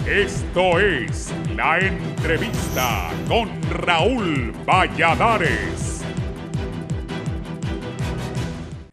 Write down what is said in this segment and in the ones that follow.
Esto es La Entrevista con Raúl Valladares.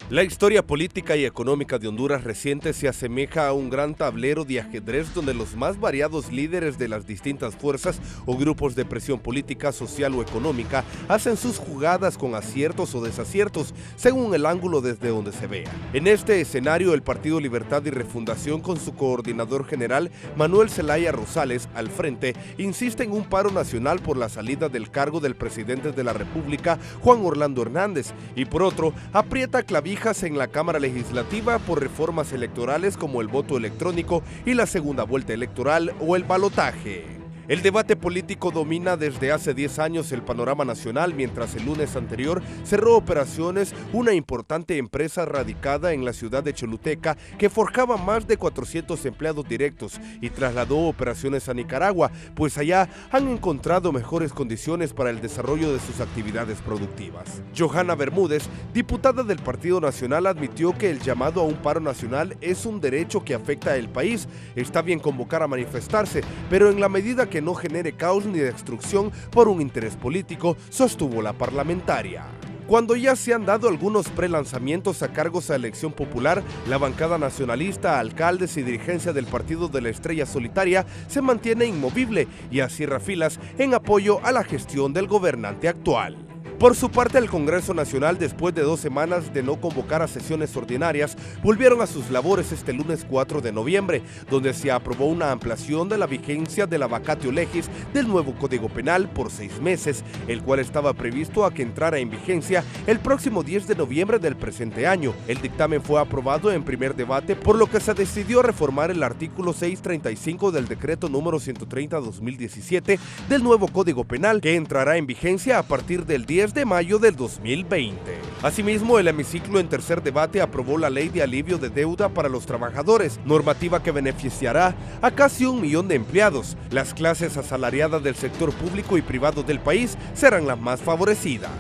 La historia política y económica de Honduras reciente se asemeja a un gran tablero de ajedrez donde los más variados líderes de las distintas fuerzas o grupos de presión política, social o económica hacen sus jugadas con aciertos o desaciertos según el ángulo desde donde se vea. En este escenario, el Partido Libertad y Refundación, con su coordinador general Manuel Zelaya Rosales al frente, insiste en un paro nacional por la salida del cargo del presidente de la República, Juan Orlando Hernández, y por otro, aprieta clavijas en la Cámara Legislativa por reformas electorales como el voto electrónico y la segunda vuelta electoral o el balotaje. El debate político domina desde hace 10 años el panorama nacional, mientras el lunes anterior cerró operaciones una importante empresa radicada en la ciudad de Choluteca que forjaba más de 400 empleados directos y trasladó operaciones a Nicaragua, pues allá han encontrado mejores condiciones para el desarrollo de sus actividades productivas. Johanna Bermúdez, diputada del Partido Nacional, admitió que el llamado a un paro nacional es un derecho que afecta al país. Está bien convocar a manifestarse, pero en la medida que no genere caos ni destrucción por un interés político, sostuvo la parlamentaria. Cuando ya se han dado algunos prelanzamientos a cargos a elección popular, la bancada nacionalista, alcaldes y dirigencia del Partido de la Estrella Solitaria se mantiene inmovible y cierra filas en apoyo a la gestión del gobernante actual. Por su parte, el Congreso Nacional, después de 2 semanas de no convocar a sesiones ordinarias, volvieron a sus labores este lunes 4 de noviembre, donde se aprobó una ampliación de la vigencia de la vacatio legis del nuevo Código Penal por 6 meses, el cual estaba previsto a que entrara en vigencia el próximo 10 de noviembre del presente año. El dictamen fue aprobado en primer debate, por lo que se decidió reformar el artículo 635 del decreto número 130/2017 del nuevo Código Penal, que entrará en vigencia a partir del 10 de mayo del 2020. Asimismo, el hemiciclo en tercer debate aprobó la ley de alivio de deuda para los trabajadores, normativa que beneficiará a casi 1 millón de empleados. Las clases asalariadas del sector público y privado del país serán las más favorecidas.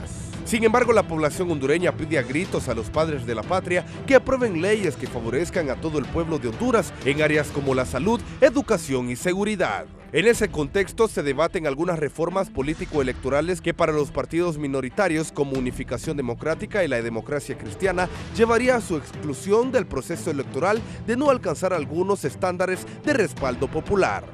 Sin embargo, la población hondureña pide a gritos a los padres de la patria que aprueben leyes que favorezcan a todo el pueblo de Honduras en áreas como la salud, educación y seguridad. En ese contexto se debaten algunas reformas político-electorales que para los partidos minoritarios como Unificación Democrática y la Democracia Cristiana llevaría a su exclusión del proceso electoral de no alcanzar algunos estándares de respaldo popular.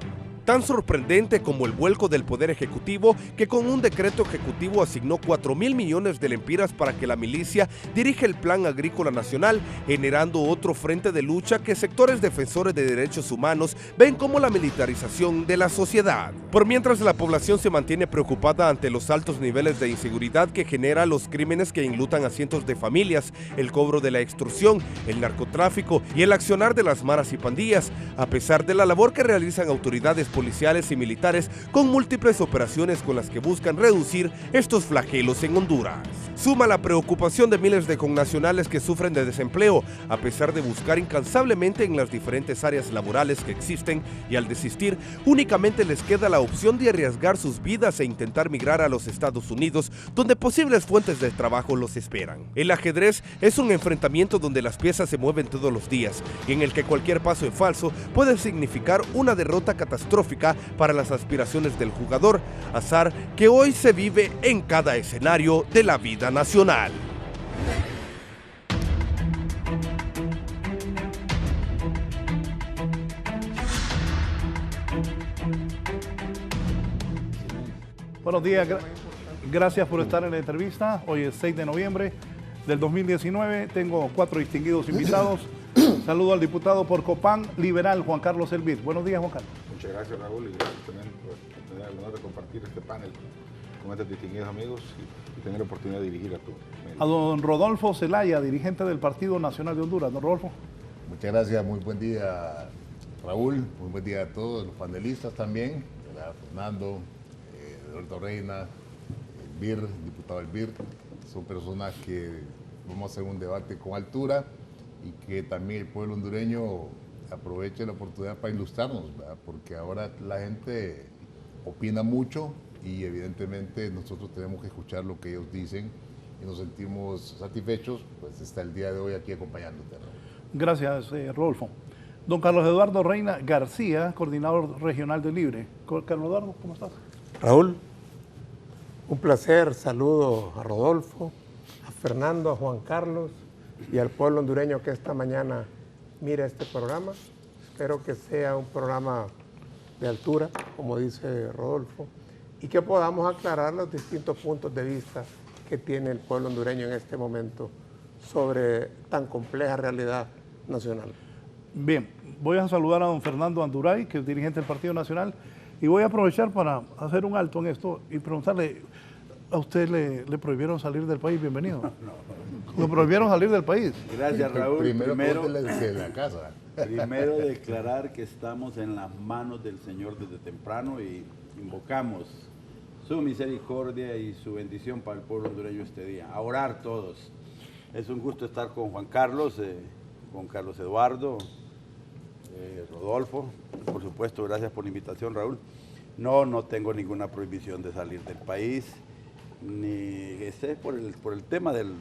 Tan sorprendente como el vuelco del Poder Ejecutivo, que con un decreto ejecutivo asignó 4,000 millones de lempiras para que la milicia dirija el Plan Agrícola Nacional, generando otro frente de lucha que sectores defensores de derechos humanos ven como la militarización de la sociedad. Por mientras, la población se mantiene preocupada ante los altos niveles de inseguridad que genera los crímenes que enlutan a cientos de familias, el cobro de la extorsión, el narcotráfico y el accionar de las maras y pandillas, a pesar de la labor que realizan autoridades policiales y militares con múltiples operaciones con las que buscan reducir estos flagelos en Honduras. Suma la preocupación de miles de connacionales que sufren de desempleo, a pesar de buscar incansablemente en las diferentes áreas laborales que existen, y al desistir únicamente les queda la opción de arriesgar sus vidas e intentar migrar a los Estados Unidos, donde posibles fuentes de trabajo los esperan. El ajedrez es un enfrentamiento donde las piezas se mueven todos los días y en el que cualquier paso en falso puede significar una derrota catastrófica para las aspiraciones del jugador, azar que hoy se vive en cada escenario de la vida nacional. Buenos días, gracias por estar en la entrevista. Hoy es 6 de noviembre del 2019. Tengo 4 distinguidos invitados. Saludo al diputado por Copán Liberal, Juan Carlos Elvir. Buenos días, Juan Carlos. Muchas gracias, Raúl, y gracias también por tener el honor de compartir este panel con estos distinguidos amigos y tener la oportunidad de dirigir a tu medio. A don Rodolfo Zelaya, dirigente del Partido Nacional de Honduras. Don Rodolfo. Muchas gracias, muy buen día, Raúl, muy buen día a todos los panelistas también, a Fernando, Eduardo Reina, Elvir, diputado Elvir. Son personas que vamos a hacer un debate con altura y que también el pueblo hondureño aproveche la oportunidad para ilustrarnos, ¿verdad? Porque ahora la gente opina mucho y evidentemente nosotros tenemos que escuchar lo que ellos dicen y nos sentimos satisfechos, pues está el día de hoy aquí acompañándote, ¿no? Gracias, Rodolfo. Don Carlos Eduardo Reina García, coordinador regional de Libre. Carlos Eduardo, ¿cómo estás? Raúl, un placer, saludo a Rodolfo, a Fernando, a Juan Carlos y al pueblo hondureño que esta mañana mira este programa. Espero que sea un programa de altura, como dice Rodolfo, y que podamos aclarar los distintos puntos de vista que tiene el pueblo hondureño en este momento sobre tan compleja realidad nacional. Bien, voy a saludar a don Fernando Anduray, que es dirigente del Partido Nacional, y voy a aprovechar para hacer un alto en esto y preguntarle, ¿a usted le prohibieron salir del país? Bienvenido. ¿Lo prohibieron salir del país? Gracias, Raúl. Primero de la casa. Primero declarar que estamos en las manos del Señor desde temprano y invocamos su misericordia y su bendición para el pueblo hondureño este día. A orar todos. Es un gusto estar con Juan Carlos, con Carlos Eduardo, Rodolfo. Por supuesto, gracias por la invitación, Raúl. No tengo ninguna prohibición de salir del país, ni por el tema del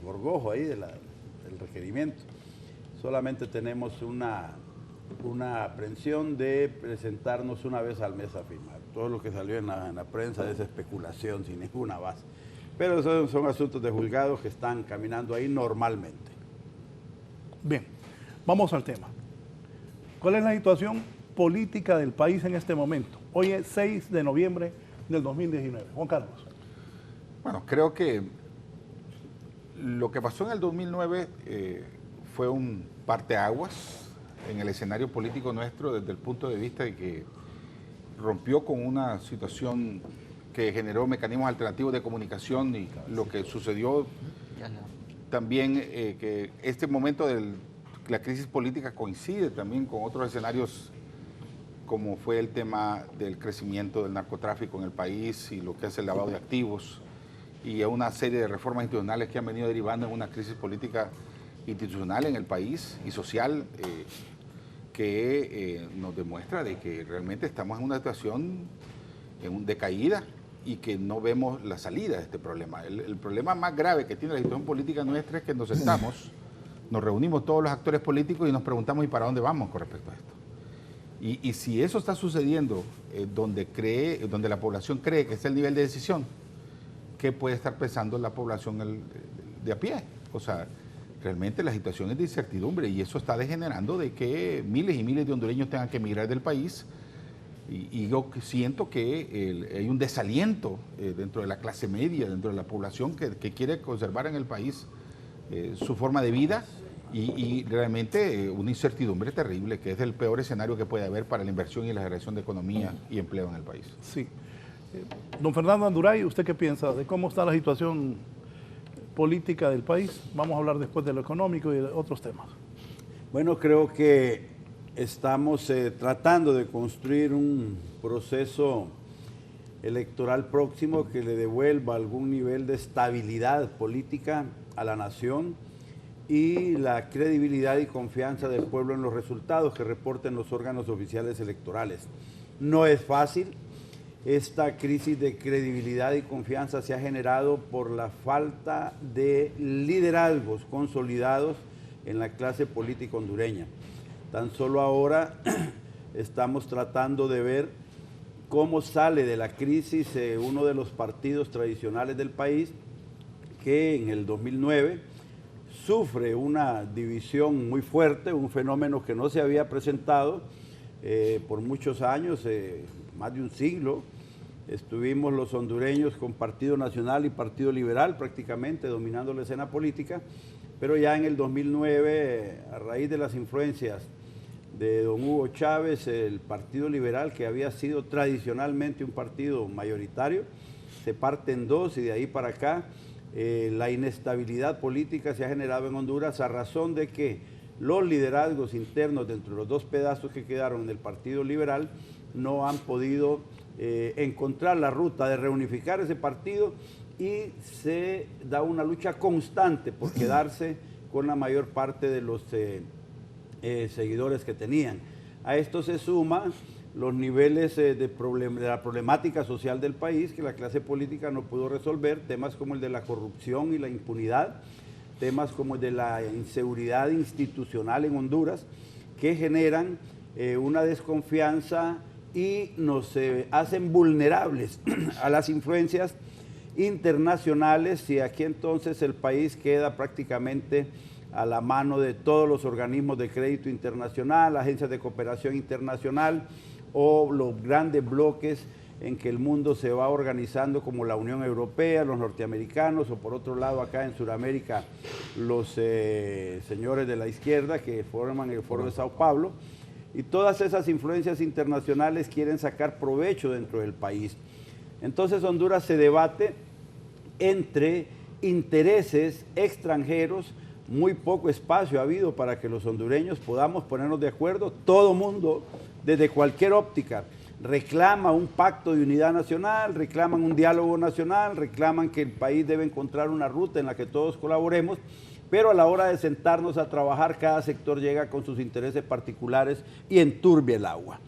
gorgojo ahí, del requerimiento. Solamente tenemos una aprensión de presentarnos una vez al mes a firmar. Todo lo que salió en la prensa es especulación sin ninguna base. Pero son asuntos de juzgados que están caminando ahí normalmente. Bien, vamos al tema. ¿Cuál es la situación política del país en este momento? Hoy es 6 de noviembre del 2019. Juan Carlos. Bueno, creo que lo que pasó en el 2009 fue un parteaguas en el escenario político nuestro desde el punto de vista de que rompió con una situación que generó mecanismos alternativos de comunicación y lo que sucedió también que este momento de la crisis política coincide también con otros escenarios como fue el tema del crecimiento del narcotráfico en el país y lo que es el lavado de activos y a una serie de reformas institucionales que han venido derivando en una crisis política institucional en el país y social que nos demuestra de que realmente estamos en una situación de caída y que no vemos la salida de este problema. El problema más grave que tiene la situación política nuestra es que nos sentamos, nos reunimos todos los actores políticos y nos preguntamos ¿y para dónde vamos con respecto a esto? Y si eso está sucediendo donde la población cree que es el nivel de decisión, ¿qué puede estar pensando la población de a pie? O sea, realmente la situación es de incertidumbre y eso está degenerando de que miles y miles de hondureños tengan que emigrar del país. Y yo siento que hay un desaliento dentro de la clase media, dentro de la población que quiere conservar en el país su forma de vida y realmente una incertidumbre terrible, que es el peor escenario que puede haber para la inversión y la generación de economía y empleo en el país. Sí. Don Fernando Anduray, ¿usted qué piensa de cómo está la situación política del país? Vamos a hablar después de lo económico y de otros temas. Bueno, creo que estamos tratando de construir un proceso electoral próximo que le devuelva algún nivel de estabilidad política a la nación y la credibilidad y confianza del pueblo en los resultados que reporten los órganos oficiales electorales. No es fácil. Esta crisis de credibilidad y confianza se ha generado por la falta de liderazgos consolidados en la clase política hondureña. Tan solo ahora estamos tratando de ver cómo sale de la crisis uno de los partidos tradicionales del país que en el 2009 sufre una división muy fuerte, un fenómeno que no se había presentado por muchos años, más de un siglo. Estuvimos los hondureños con Partido Nacional y Partido Liberal prácticamente dominando la escena política, pero ya en el 2009, a raíz de las influencias de don Hugo Chávez, el Partido Liberal, que había sido tradicionalmente un partido mayoritario, se parte en dos y de ahí para acá la inestabilidad política se ha generado en Honduras a razón de que los liderazgos internos dentro de los dos pedazos que quedaron en el Partido Liberal no han podido encontrar la ruta de reunificar ese partido y se da una lucha constante por quedarse con la mayor parte de los seguidores que tenían. A esto se suman los niveles de la problemática social del país que la clase política no pudo resolver, temas como el de la corrupción y la impunidad, temas como el de la inseguridad institucional en Honduras, que generan una desconfianza y nos hacen vulnerables a las influencias internacionales, y aquí entonces el país queda prácticamente a la mano de todos los organismos de crédito internacional, agencias de cooperación internacional o los grandes bloques en que el mundo se va organizando, como la Unión Europea, los norteamericanos, o por otro lado acá en Sudamérica los señores de la izquierda que forman el Foro de Sao Paulo. Y todas esas influencias internacionales quieren sacar provecho dentro del país. Entonces Honduras se debate entre intereses extranjeros. Muy poco espacio ha habido para que los hondureños podamos ponernos de acuerdo. Todo mundo, desde cualquier óptica, reclama un pacto de unidad nacional, reclaman un diálogo nacional, reclaman que el país debe encontrar una ruta en la que todos colaboremos, pero a la hora de sentarnos a trabajar, cada sector llega con sus intereses particulares y enturbia el agua.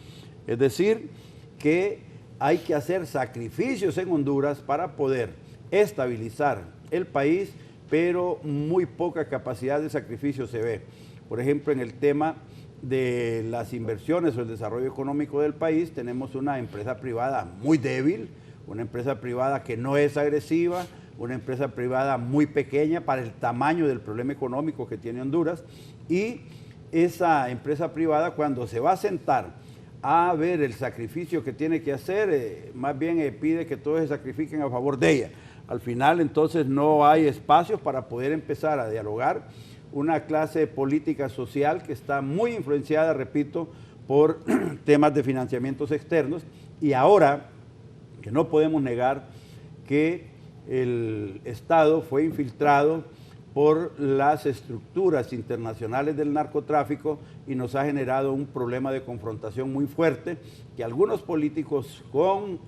Es decir, que hay que hacer sacrificios en Honduras para poder estabilizar el país, pero muy poca capacidad de sacrificio se ve. Por ejemplo, en el tema de las inversiones o el desarrollo económico del país, tenemos una empresa privada muy débil, una empresa privada que no es agresiva, una empresa privada muy pequeña para el tamaño del problema económico que tiene Honduras, y esa empresa privada, cuando se va a sentar a ver el sacrificio que tiene que hacer, más bien pide que todos se sacrifiquen a favor de ella. Al final entonces no hay espacios para poder empezar a dialogar. Una clase política social que está muy influenciada, repito, por temas de financiamientos externos, y ahora que no podemos negar que el Estado fue infiltrado por las estructuras internacionales del narcotráfico y nos ha generado un problema de confrontación muy fuerte que algunos políticos con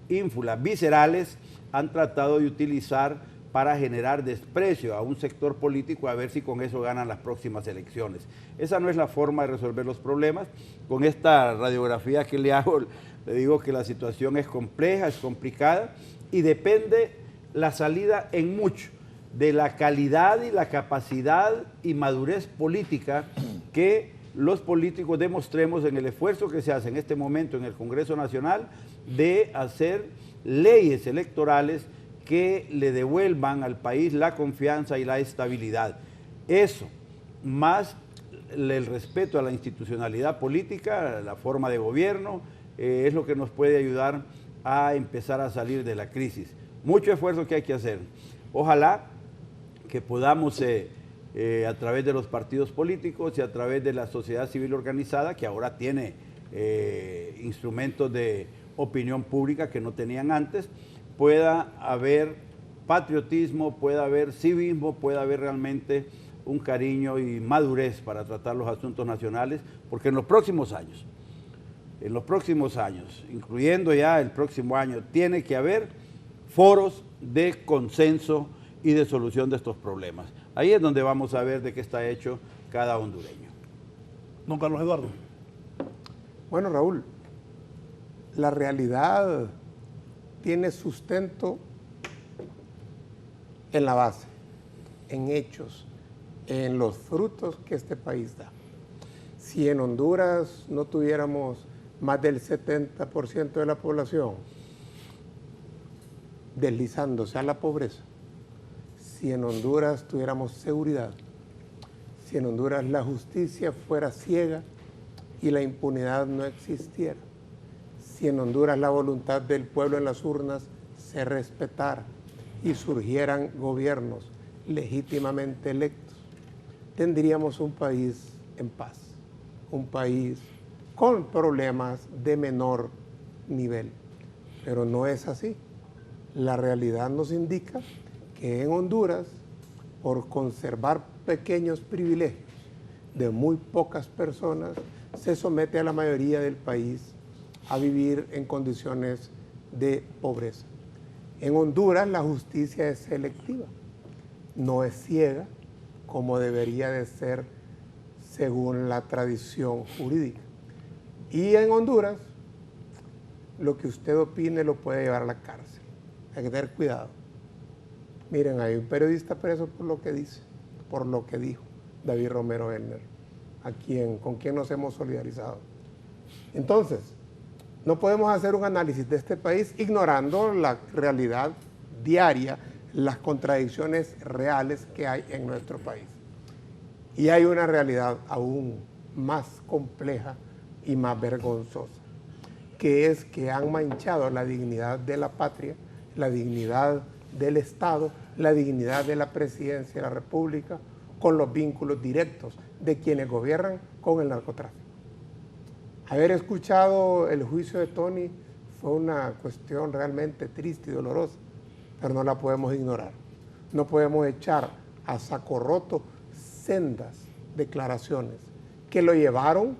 ínfulas viscerales han tratado de utilizar para generar desprecio a un sector político, a ver si con eso ganan las próximas elecciones. Esa no es la forma de resolver los problemas. Con esta radiografía que le hago, le digo que la situación es compleja, es complicada, y depende la salida en mucho de la calidad y la capacidad y madurez política que los políticos demostremos en el esfuerzo que se hace en este momento en el Congreso Nacional de hacer leyes electorales que le devuelvan al país la confianza y la estabilidad. Eso, más el respeto a la institucionalidad política, la forma de gobierno, es lo que nos puede ayudar a empezar a salir de la crisis. Mucho esfuerzo que hay que hacer. Ojalá que podamos, a través de los partidos políticos y a través de la sociedad civil organizada, que ahora tiene instrumentos de opinión pública que no tenían antes, pueda haber patriotismo, pueda haber civismo, pueda haber realmente un cariño y madurez para tratar los asuntos nacionales, porque en los próximos años, incluyendo ya el próximo año, tiene que haber foros de consenso y de solución de estos problemas. Ahí es donde vamos a ver de qué está hecho cada hondureño. Don Carlos Eduardo. Bueno, Raúl, la realidad tiene sustento en la base, en hechos, en los frutos que este país da. Si en Honduras no tuviéramos más del 70% de la población deslizándose a la pobreza, si en Honduras tuviéramos seguridad, si en Honduras la justicia fuera ciega y la impunidad no existiera, si en Honduras la voluntad del pueblo en las urnas se respetara y surgieran gobiernos legítimamente electos, tendríamos un país en paz, un país con problemas de menor nivel. Pero no es así. La realidad nos indica que en Honduras, por conservar pequeños privilegios de muy pocas personas, se somete a la mayoría del país a vivir en condiciones de pobreza. En Honduras la justicia es selectiva, no es ciega como debería de ser según la tradición jurídica. Y en Honduras, lo que usted opine lo puede llevar a la cárcel. Hay que tener cuidado. Miren, hay un periodista preso por lo que dice, por lo que dijo David Romero Elner. con quien nos hemos solidarizado. Entonces, no podemos hacer un análisis de este país ignorando la realidad diaria, las contradicciones reales que hay en nuestro país. Y hay una realidad aún más compleja y más vergonzosa, que es que han manchado la dignidad de la patria, la dignidad del Estado, la dignidad de la presidencia de la República, con los vínculos directos de quienes gobiernan con el narcotráfico. Haber escuchado el juicio de Tony fue una cuestión realmente triste y dolorosa, pero no la podemos ignorar. No podemos echar a saco roto sendas declaraciones que lo llevaron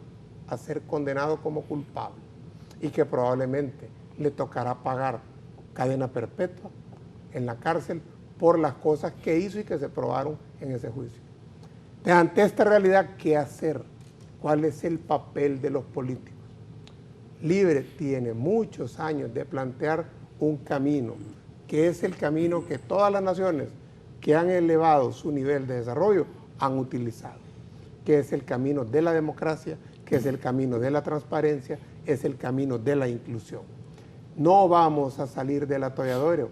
a ser condenado como culpable y que probablemente le tocará pagar cadena perpetua en la cárcel por las cosas que hizo y que se probaron en ese juicio. Ante esta realidad, ¿qué hacer? ¿Cuál es el papel de los políticos? Libre tiene muchos años de plantear un camino, que es el camino que todas las naciones que han elevado su nivel de desarrollo han utilizado, que es el camino de la democracia, que es el camino de la transparencia, es el camino de la inclusión. No vamos a salir del atolladero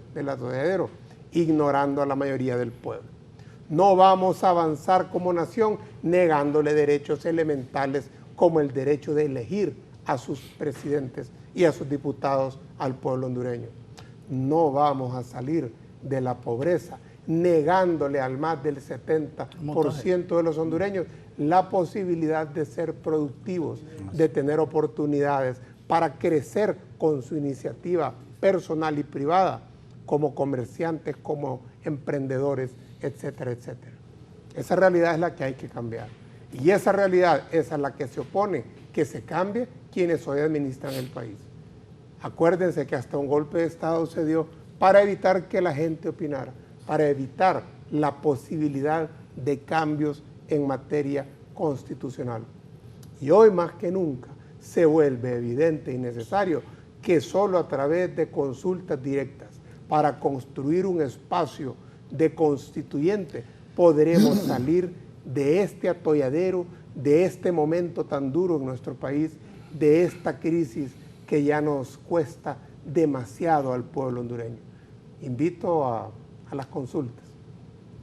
ignorando a la mayoría del pueblo. No vamos a avanzar como nación negándole derechos elementales como el derecho de elegir a sus presidentes y a sus diputados al pueblo hondureño. No vamos a salir de la pobreza negándole al más del 70% de los hondureños la posibilidad de ser productivos, de tener oportunidades para crecer con su iniciativa personal y privada, como comerciantes, como emprendedores, etcétera, etcétera. Esa realidad es la que hay que cambiar. Y esa realidad es a la que se opone que se cambie quienes hoy administran el país. Acuérdense que hasta un golpe de Estado se dio para evitar que la gente opinara, para evitar la posibilidad de cambios en materia constitucional. Y hoy más que nunca se vuelve evidente y necesario que solo a través de consultas directas para construir un espacio de constituyente podremos salir de este atolladero, de este momento tan duro en nuestro país, de esta crisis que ya nos cuesta demasiado al pueblo hondureño. Invito a las consultas,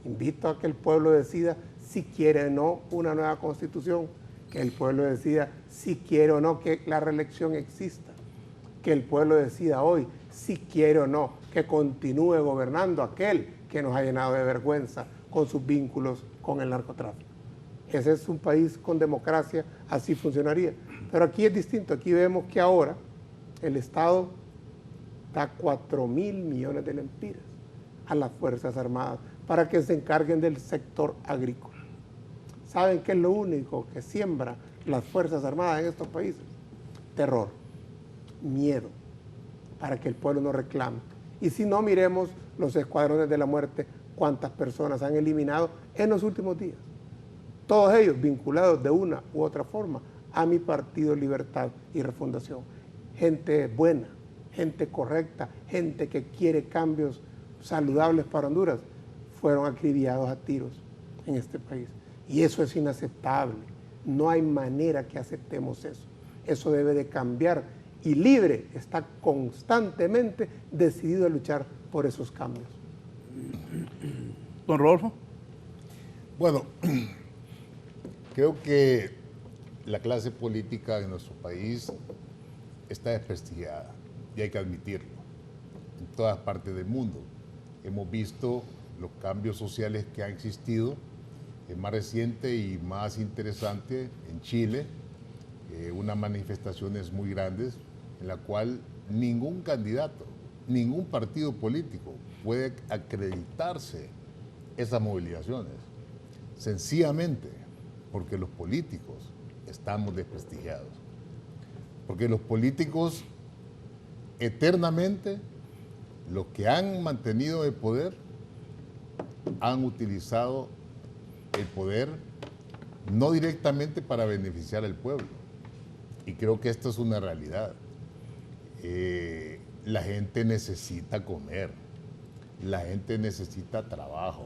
invito a que el pueblo decida si quiere o no una nueva constitución, que el pueblo decida si quiere o no que la reelección exista, que el pueblo decida hoy si quiere o no que continúe gobernando aquel que nos ha llenado de vergüenza con sus vínculos con el narcotráfico. Ese es un país con democracia, así funcionaría. Pero aquí es distinto, aquí vemos que ahora el Estado da 4.000 millones de lempiras a las Fuerzas Armadas para que se encarguen del sector agrícola. ¿Saben qué es lo único que siembra las Fuerzas Armadas en estos países? Terror, miedo, para que el pueblo no reclame. Y si no, miremos los escuadrones de la muerte, cuántas personas han eliminado en los últimos días. Todos ellos vinculados de una u otra forma a mi partido Libertad y Refundación. Gente buena, gente correcta, gente que quiere cambios saludables para Honduras, fueron acribillados a tiros en este país. Y eso es inaceptable. No hay manera que aceptemos eso. Eso debe de cambiar. Y Libre está constantemente decidido a luchar por esos cambios. Don Rodolfo. Bueno, creo que la clase política en nuestro país está desprestigiada y hay que admitirlo. En todas partes del mundo hemos visto los cambios sociales que han existido. El más reciente y más interesante en Chile, unas manifestaciones muy grandes en la cual ningún candidato, ningún partido político puede acreditarse esas movilizaciones, sencillamente porque los políticos estamos desprestigiados, porque los políticos eternamente, los que han mantenido el poder, han utilizado el poder no directamente para beneficiar al pueblo. Y creo que esto es una realidad. La gente necesita comer, la gente necesita trabajo,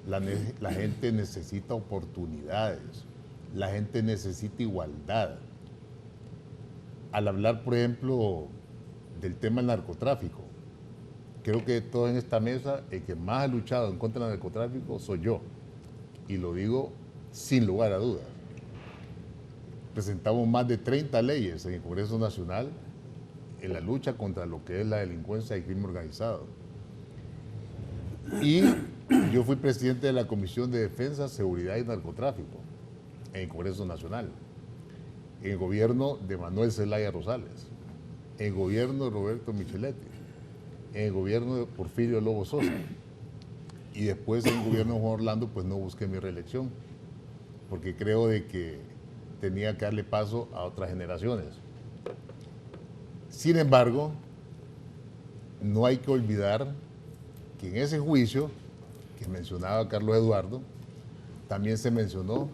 la gente necesita oportunidades, La gente necesita igualdad. Al hablar, por ejemplo, del tema del narcotráfico, creo que todos en esta mesa, el que más ha luchado en contra del narcotráfico soy yo. Y lo digo sin lugar a dudas. Presentamos más de 30 leyes en el Congreso Nacional en la lucha contra lo que es la delincuencia y el crimen organizado. Y yo fui presidente de la Comisión de Defensa, Seguridad y Narcotráfico en el Congreso Nacional, en el gobierno de Manuel Zelaya Rosales, en el gobierno de Roberto Micheletti, en el gobierno de Porfirio Lobo Sosa, y después en el gobierno de Juan Orlando pues no busqué mi reelección, porque creo de que tenía que darle paso a otras generaciones. Sin embargo, no hay que olvidar que en ese juicio que mencionaba Carlos Eduardo, también se mencionó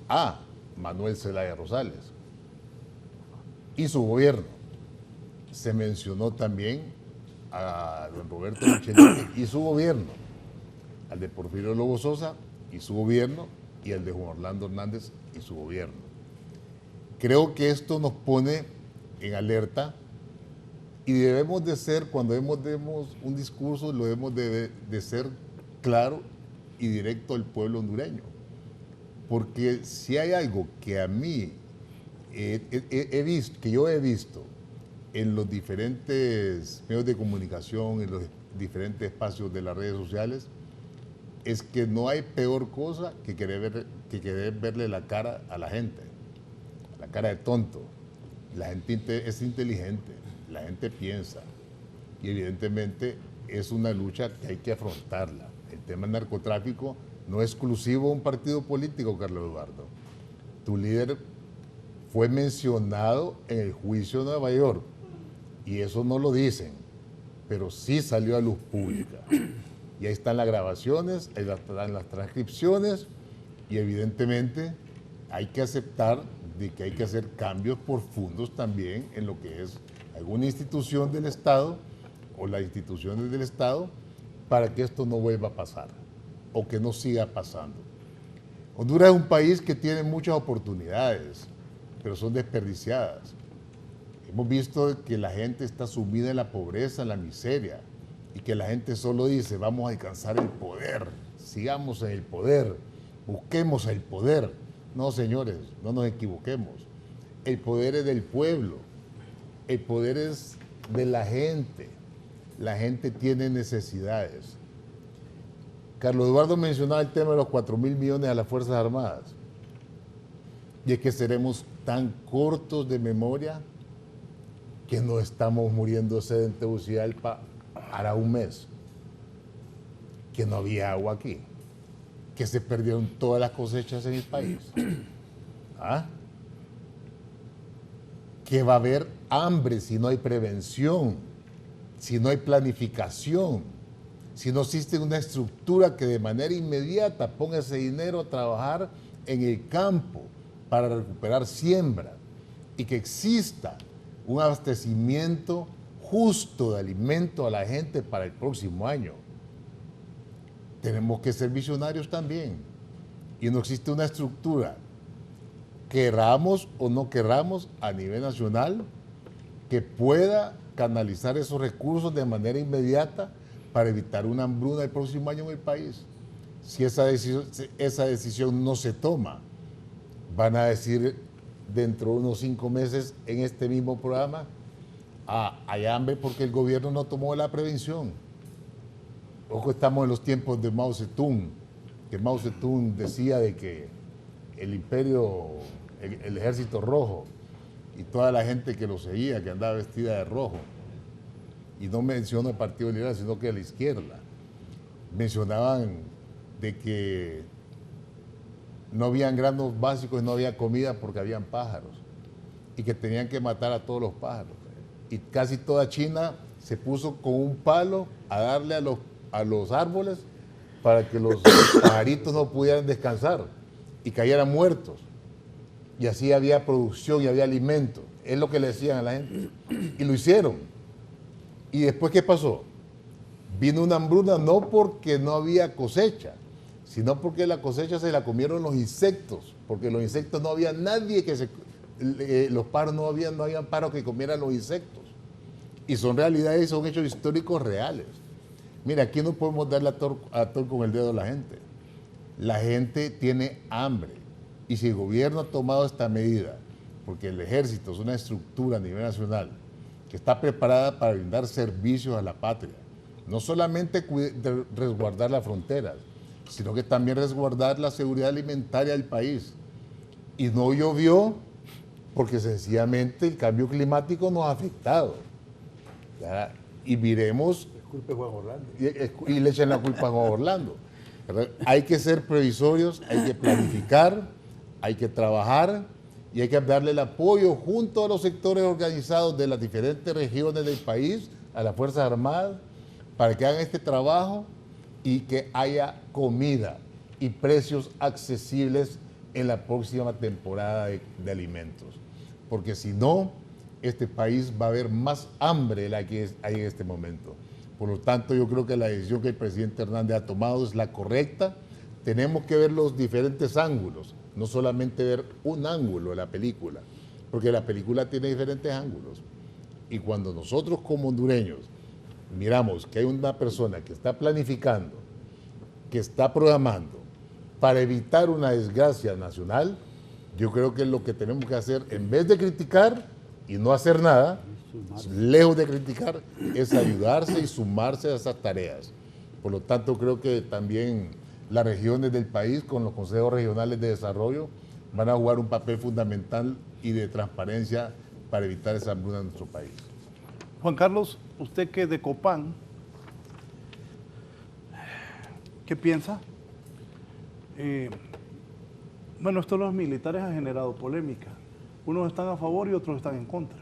a Manuel Zelaya Rosales y su gobierno. Se mencionó también a don Roberto Micheletti y su gobierno, al de Porfirio Lobo Sosa y su gobierno, y al de Juan Orlando Hernández y su gobierno. Creo que esto nos pone en alerta y debemos de ser, cuando demos un discurso, lo debemos de ser claro y directo al pueblo hondureño. Porque si hay algo que a mí que yo he visto en los diferentes medios de comunicación, en los diferentes espacios de las redes sociales, es que no hay peor cosa que querer verle la cara a la gente, la cara de tonto. La gente es inteligente, la gente piensa y evidentemente es una lucha que hay que afrontarla. El tema del narcotráfico no es exclusivo de un partido político, Carlos Eduardo. Tu líder fue mencionado en el juicio de Nueva York y eso no lo dicen, pero sí salió a luz pública. Y ahí están las grabaciones, ahí están las transcripciones y evidentemente hay que aceptar de que hay que hacer cambios profundos también en lo que es alguna institución del Estado o las instituciones del Estado para que esto no vuelva a pasar o que no siga pasando. Honduras es un país que tiene muchas oportunidades, pero son desperdiciadas. Hemos visto que la gente está sumida en la pobreza, en la miseria, y que la gente solo dice, vamos a alcanzar el poder, sigamos en el poder, busquemos el poder. No, señores, no nos equivoquemos. El poder es del pueblo, el poder es de la gente. La gente tiene necesidades. Carlos Eduardo mencionaba el tema de los 4.000 millones a las Fuerzas Armadas. Y es que seremos tan cortos de memoria que nos estamos muriendo de sed en Tegucigalpa hará un mes. Que no había agua aquí. Que se perdieron todas las cosechas en el país. ¿Ah? Que va a haber hambre si no hay prevención, si no hay planificación, si no existe una estructura que de manera inmediata ponga ese dinero a trabajar en el campo para recuperar siembra y que exista un abastecimiento justo de alimento a la gente para el próximo año. Tenemos que ser visionarios también. Y no existe una estructura, queramos o no queramos, a nivel nacional, que pueda canalizar esos recursos de manera inmediata para evitar una hambruna el próximo año en el país. Si esa decisión no se toma, van a decir dentro de unos 5 meses en este mismo programa, hay hambre porque el gobierno no tomó la prevención. Ojo, estamos en los tiempos de Mao Zedong, que Mao Zedong decía de que el imperio, el ejército rojo y toda la gente que lo seguía, que andaba vestida de rojo, y no menciono el Partido Liberal, sino que a la izquierda, mencionaban de que no habían granos básicos y no había comida porque habían pájaros, y que tenían que matar a todos los pájaros. Y casi toda China se puso con un palo a darle a los árboles para que los pajaritos no pudieran descansar y cayeran muertos. Y así había producción y había alimento. Es lo que le decían a la gente. Y lo hicieron. ¿Y después qué pasó? Vino una hambruna no porque no había cosecha, sino porque la cosecha se la comieron los insectos porque los insectos no había nadie que los pájaros no habían pájaros que comieran los insectos. Y son realidades, son hechos históricos reales. Mira, aquí no podemos darle a tol con el dedo a la gente. La gente tiene hambre. Y si el gobierno ha tomado esta medida, porque el ejército es una estructura a nivel nacional que está preparada para brindar servicios a la patria, no solamente resguardar las fronteras, sino que también resguardar la seguridad alimentaria del país. Y no llovió porque sencillamente el cambio climático nos ha afectado. ¿Ya? Y miremos... Disculpe, Juan Orlando. Y le echan la culpa a Juan Orlando. ¿Verdad? Hay que ser previsorios, hay que planificar, hay que trabajar y hay que darle el apoyo junto a los sectores organizados de las diferentes regiones del país, a las Fuerzas Armadas, para que hagan este trabajo y que haya comida y precios accesibles en la próxima temporada de alimentos. Porque si no, este país va a haber más hambre de la que hay en este momento. Por lo tanto, yo creo que la decisión que el presidente Hernández ha tomado es la correcta. Tenemos que ver los diferentes ángulos, no solamente ver un ángulo de la película, porque la película tiene diferentes ángulos. Y cuando nosotros como hondureños miramos que hay una persona que está planificando, que está programando para evitar una desgracia nacional, yo creo que lo que tenemos que hacer, en vez de criticar y no hacer nada, lejos de criticar, es ayudarse y sumarse a esas tareas. Por lo tanto, creo que también las regiones del país, con los consejos regionales de desarrollo, van a jugar un papel fundamental y de transparencia para evitar esa hambruna en nuestro país. Juan Carlos, usted que es de Copán, ¿qué piensa? Bueno, esto de los militares ha generado polémica. Unos están a favor y otros están en contra.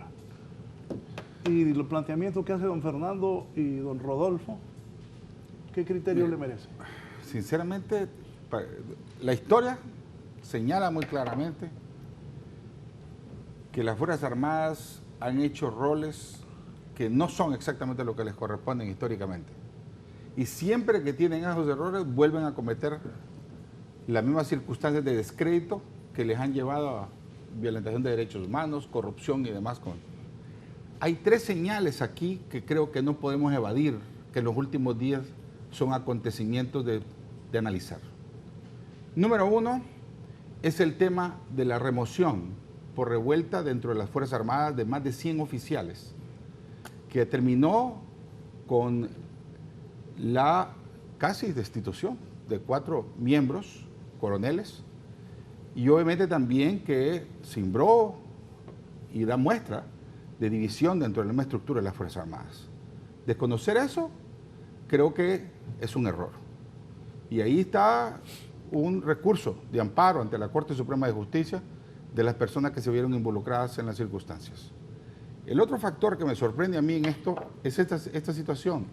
Y los planteamientos que hace don Fernando y don Rodolfo, ¿qué criterio le merece? Sinceramente, la historia señala muy claramente que las Fuerzas Armadas han hecho roles que no son exactamente lo que les corresponden históricamente. Y siempre que tienen esos errores, vuelven a cometer las mismas circunstancias de descrédito que les han llevado a violentación de derechos humanos, corrupción y demás. Hay tres señales aquí que creo que no podemos evadir, que en los últimos días son acontecimientos de analizar. Número uno es el tema de la remoción por revuelta dentro de las Fuerzas Armadas de más de 100 oficiales, que terminó con la casi destitución de 4 miembros, coroneles, y obviamente también que cimbró y da muestra de división dentro de la misma estructura de las Fuerzas Armadas. Desconocer eso creo que es un error. Y ahí está un recurso de amparo ante la Corte Suprema de Justicia de las personas que se vieron involucradas en las circunstancias. El otro factor que me sorprende a mí en esto es esta situación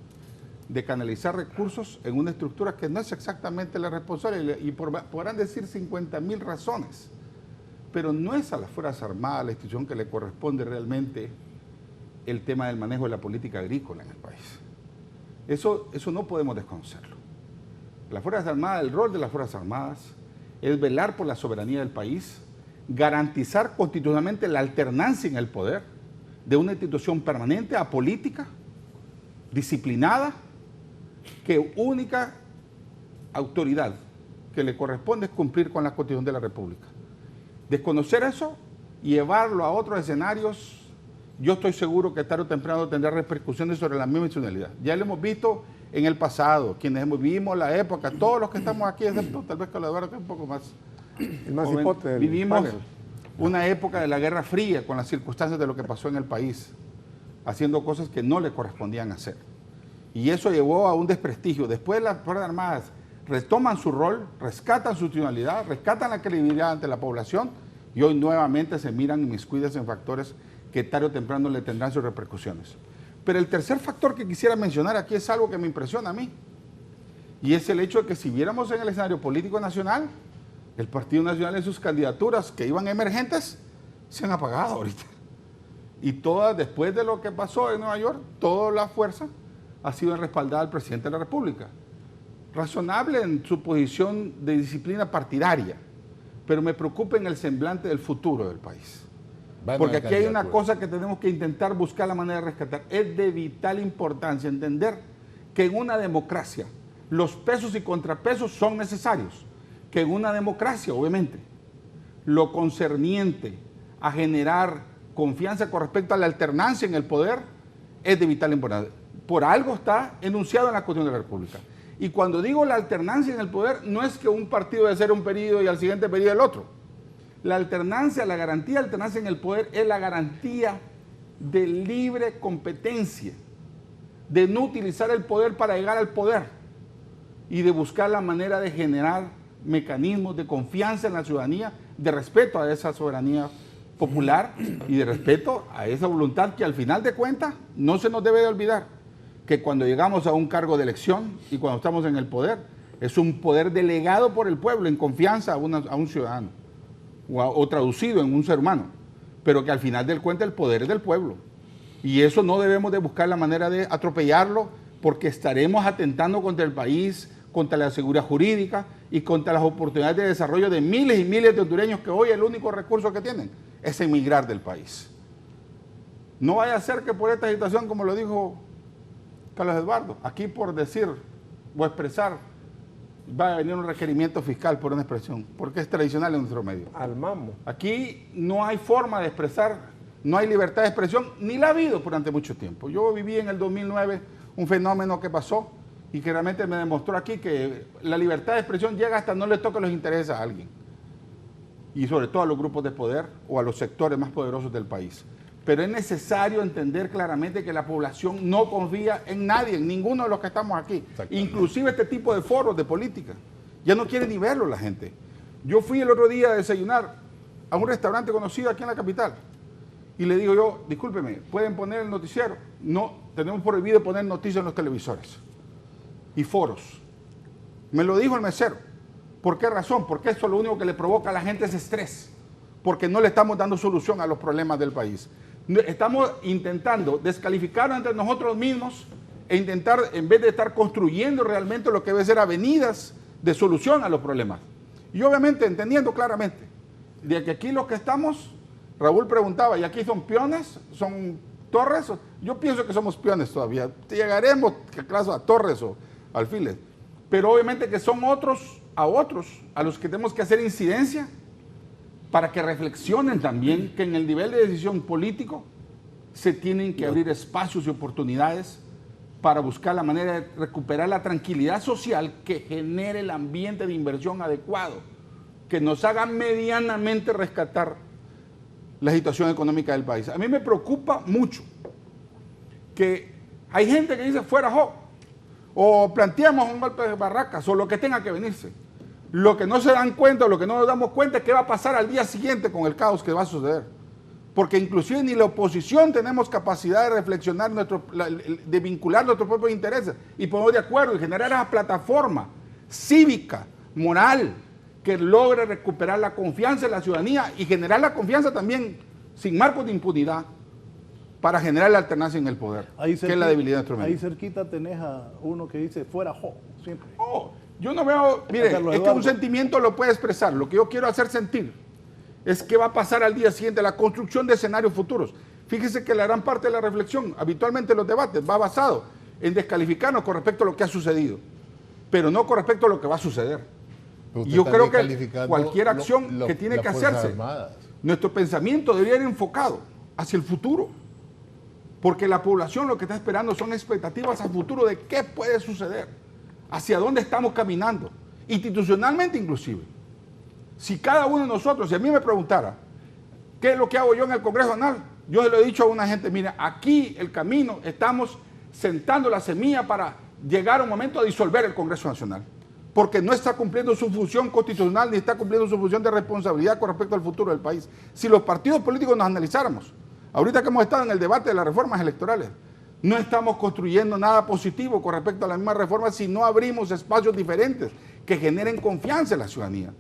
de canalizar recursos en una estructura que no es exactamente la responsable, y podrán decir 50.000 razones, pero no es a las Fuerzas Armadas la institución que le corresponde realmente el tema del manejo de la política agrícola en el país. Eso no podemos desconocerlo. Las Fuerzas Armadas, el rol de las Fuerzas Armadas es velar por la soberanía del país, garantizar constitucionalmente la alternancia en el poder de una institución permanente, apolítica, disciplinada, que única autoridad que le corresponde es cumplir con la Constitución de la República. Desconocer eso y llevarlo a otros escenarios, yo estoy seguro que tarde o temprano tendrá repercusiones sobre la misma institucionalidad. Ya lo hemos visto en el pasado, quienes vivimos la época, todos los que estamos aquí, excepto tal vez Carlos Eduardo, que es un poco más joven, vivimos una época de la Guerra Fría con las circunstancias de lo que pasó en el país, haciendo cosas que no le correspondían hacer. Y eso llevó a un desprestigio. Después las Fuerzas Armadas retoman su rol, rescatan su institucionalidad, rescatan la credibilidad ante la población y hoy nuevamente se miran inmiscuidas en factores que tarde o temprano le tendrán sus repercusiones. Pero el tercer factor que quisiera mencionar aquí es algo que me impresiona a mí, y es el hecho de que si viéramos en el escenario político nacional, el Partido Nacional en sus candidaturas que iban emergentes se han apagado ahorita. Y todas, después de lo que pasó en Nueva York, toda la fuerza ha sido respaldada al presidente de la República. Razonable en su posición de disciplina partidaria, pero me preocupa en el semblante del futuro del país. Van Porque a aquí hay una candidatura. cosa que tenemos que intentar buscar la manera de rescatar. Es de vital importancia entender que en una democracia los pesos y contrapesos son necesarios. Que en una democracia, obviamente, lo concerniente a generar confianza con respecto a la alternancia en el poder es de vital importancia. Por algo está enunciado en la Constitución de la República. Y cuando digo la alternancia en el poder, no es que un partido debe ser un periodo y al siguiente periodo el otro. La alternancia, la garantía de alternancia en el poder es la garantía de libre competencia, de no utilizar el poder para llegar al poder y de buscar la manera de generar mecanismos de confianza en la ciudadanía, de respeto a esa soberanía popular y de respeto a esa voluntad que al final de cuentas no se nos debe de olvidar que cuando llegamos a un cargo de elección y cuando estamos en el poder, es un poder delegado por el pueblo en confianza a un ciudadano o traducido en un ser humano, pero que al final del cuenta el poder es del pueblo. Y eso no debemos de buscar la manera de atropellarlo porque estaremos atentando contra el país, contra la seguridad jurídica y contra las oportunidades de desarrollo de miles y miles de hondureños que hoy el único recurso que tienen es emigrar del país. No vaya a ser que por esta situación, como lo dijo Carlos Eduardo, aquí por decir o expresar va a venir un requerimiento fiscal por una expresión, porque es tradicional en nuestro medio. Al mamo. Aquí no hay forma de expresar, no hay libertad de expresión, ni la ha habido durante mucho tiempo. Yo viví en el 2009 un fenómeno que pasó y que realmente me demostró aquí que la libertad de expresión llega hasta no le toca los intereses a alguien. Y sobre todo a los grupos de poder o a los sectores más poderosos del país. Pero es necesario entender claramente que la población no confía en nadie, en ninguno de los que estamos aquí. Inclusive este tipo de foros de política. Ya no quiere ni verlo la gente. Yo fui el otro día a desayunar a un restaurante conocido aquí en la capital. Y le digo yo, discúlpeme, ¿pueden poner el noticiero? No, tenemos prohibido poner noticias en los televisores y foros. Me lo dijo el mesero. ¿Por qué razón? Porque eso lo único que le provoca a la gente es estrés. Porque no le estamos dando solución a los problemas del país. Estamos intentando descalificarnos entre nosotros mismos e intentar, en vez de estar construyendo realmente lo que debe ser avenidas de solución a los problemas. Y obviamente entendiendo claramente de que aquí los que estamos, Raúl preguntaba, ¿y aquí son peones? ¿Son torres? Yo pienso que somos peones todavía. Llegaremos, acaso, a torres o alfiles. Pero obviamente que son otros a los que tenemos que hacer incidencia para que reflexionen también que en el nivel de decisión político se tienen que abrir espacios y oportunidades para buscar la manera de recuperar la tranquilidad social que genere el ambiente de inversión adecuado, que nos haga medianamente rescatar la situación económica del país. A mí me preocupa mucho que hay gente que dice fuera Jo, o planteamos un golpe de barracas, o lo que tenga que venirse. Lo que no se dan cuenta, o lo que no nos damos cuenta es qué va a pasar al día siguiente con el caos que va a suceder. Porque inclusive ni la oposición tenemos capacidad de reflexionar, de vincular nuestros propios intereses y ponernos de acuerdo y generar esa plataforma cívica, moral, que logre recuperar la confianza de la ciudadanía y generar la confianza también sin marcos de impunidad para generar la alternancia en el poder, que es la debilidad de nuestro medio. Ahí cerquita tenés a uno que dice fuera Jo, siempre. Oh, yo no veo, mire, es que un sentimiento lo puede expresar. Lo que yo quiero hacer sentir es qué va a pasar al día siguiente, la construcción de escenarios futuros. Fíjese que la gran parte de la reflexión, habitualmente en los debates, va basado en descalificarnos con respecto a lo que ha sucedido, pero no con respecto a lo que va a suceder. Y yo creo que cualquier acción que tiene que hacerse, nuestro pensamiento debería ir enfocado hacia el futuro. Porque la población lo que está esperando son expectativas a futuro de qué puede suceder, hacia dónde estamos caminando, institucionalmente inclusive. Si cada uno de nosotros, si a mí me preguntara, ¿qué es lo que hago yo en el Congreso Nacional? Yo se lo he dicho a una gente, mira, aquí el camino, estamos sentando la semilla para llegar a un momento a disolver el Congreso Nacional. Porque no está cumpliendo su función constitucional ni está cumpliendo su función de responsabilidad con respecto al futuro del país. Si los partidos políticos nos analizáramos, ahorita que hemos estado en el debate de las reformas electorales, no estamos construyendo nada positivo con respecto a las mismas reformas si no abrimos espacios diferentes que generen confianza en la ciudadanía.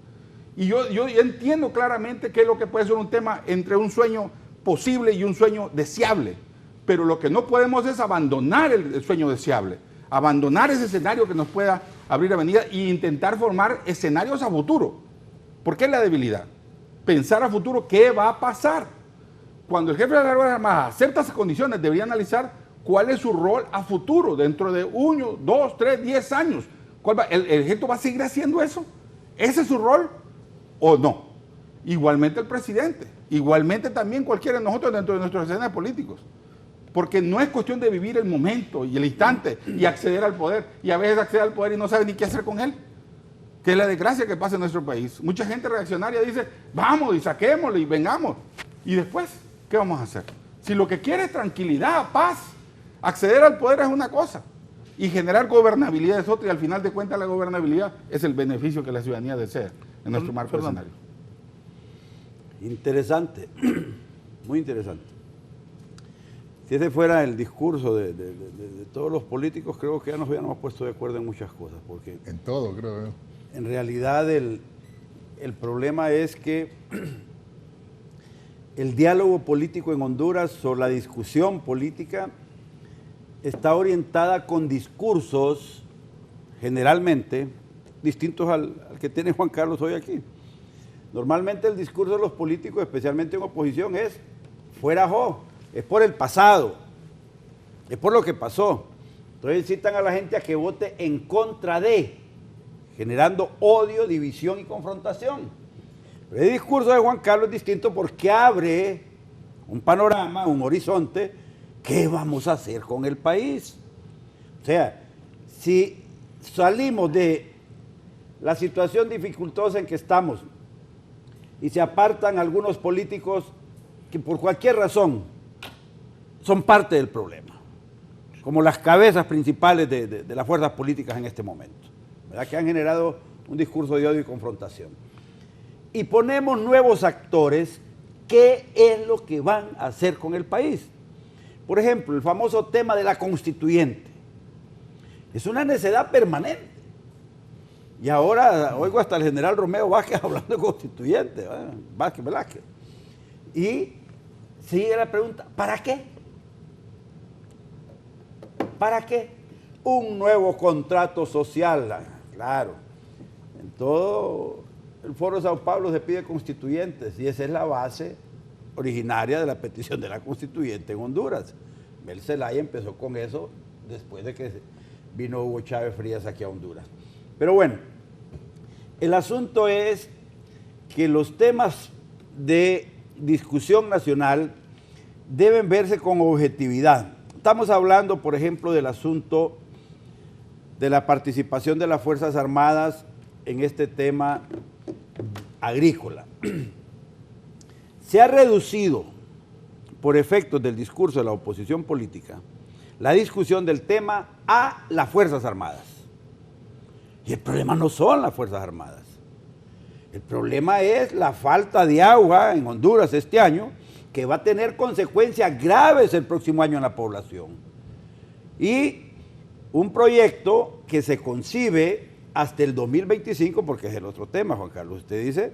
Y yo entiendo claramente qué es lo que puede ser un tema entre un sueño posible y un sueño deseable, pero lo que no podemos es abandonar el sueño deseable, abandonar ese escenario que nos pueda abrir avenida e intentar formar escenarios a futuro, ¿Por qué la debilidad? Pensar a futuro qué va a pasar. Cuando el jefe de las Fuerzas Armadas acepta esas condiciones, debería analizar cuál es su rol a futuro, dentro de 1, 2, 3, 10 años. ¿El ejército va a seguir haciendo eso? ¿Ese es su rol o no? Igualmente el presidente, igualmente también cualquiera de nosotros dentro de nuestros escenarios políticos. Porque no es cuestión de vivir el momento y el instante y acceder al poder. Y a veces acceder al poder y no sabe ni qué hacer con él. Que es la desgracia que pasa en nuestro país. Mucha gente reaccionaria dice, vamos y saquémoslo y vengamos. Y después, ¿qué vamos a hacer? Si lo que quiere es tranquilidad, paz, acceder al poder es una cosa y generar gobernabilidad es otra, y al final de cuentas la gobernabilidad es el beneficio que la ciudadanía desea en nuestro marco escenario. Interesante, muy interesante. Si ese fuera el discurso de todos los políticos, creo que ya nos hubiéramos puesto de acuerdo en muchas cosas, porque En todo, creo yo. en realidad el problema es que el diálogo político en Honduras o la discusión política está orientada con discursos generalmente distintos al que tiene Juan Carlos hoy aquí. Normalmente el discurso de los políticos, especialmente en oposición, es fuera jo, es por el pasado, es por lo que pasó. Entonces incitan a la gente a que vote en contra de, generando odio, división y confrontación. Pero el discurso de Juan Carlos es distinto porque abre un panorama, un horizonte. ¿Qué vamos a hacer con el país? O sea, si salimos de la situación dificultosa en que estamos y se apartan algunos políticos que por cualquier razón son parte del problema, como las cabezas principales de las fuerzas políticas en este momento, ¿verdad? Que han generado un discurso de odio y confrontación. Y ponemos nuevos actores, ¿qué es lo que van a hacer con el país? Por ejemplo, el famoso tema de la constituyente. Es una necedad permanente. Y ahora oigo hasta el general Romeo Vázquez hablando de constituyente, ¿verdad? Vázquez Velázquez. Y sigue la pregunta, ¿para qué? ¿Para qué? Un nuevo contrato social, claro. En todo el Foro de Sao Paulo se pide constituyentes y esa es la base originaria de la petición de la constituyente en Honduras. Mel Zelaya empezó con eso después de que vino Hugo Chávez Frías aquí a Honduras. Pero bueno, el asunto es que los temas de discusión nacional deben verse con objetividad. Estamos hablando, por ejemplo, del asunto de la participación de las Fuerzas Armadas en este tema agrícola. Se ha reducido, por efectos del discurso de la oposición política, la discusión del tema a las Fuerzas Armadas. Y el problema no son las Fuerzas Armadas. El problema es la falta de agua en Honduras este año, que va a tener consecuencias graves el próximo año en la población. Y un proyecto que se concibe hasta el 2025, porque es el otro tema, Juan Carlos. Usted dice,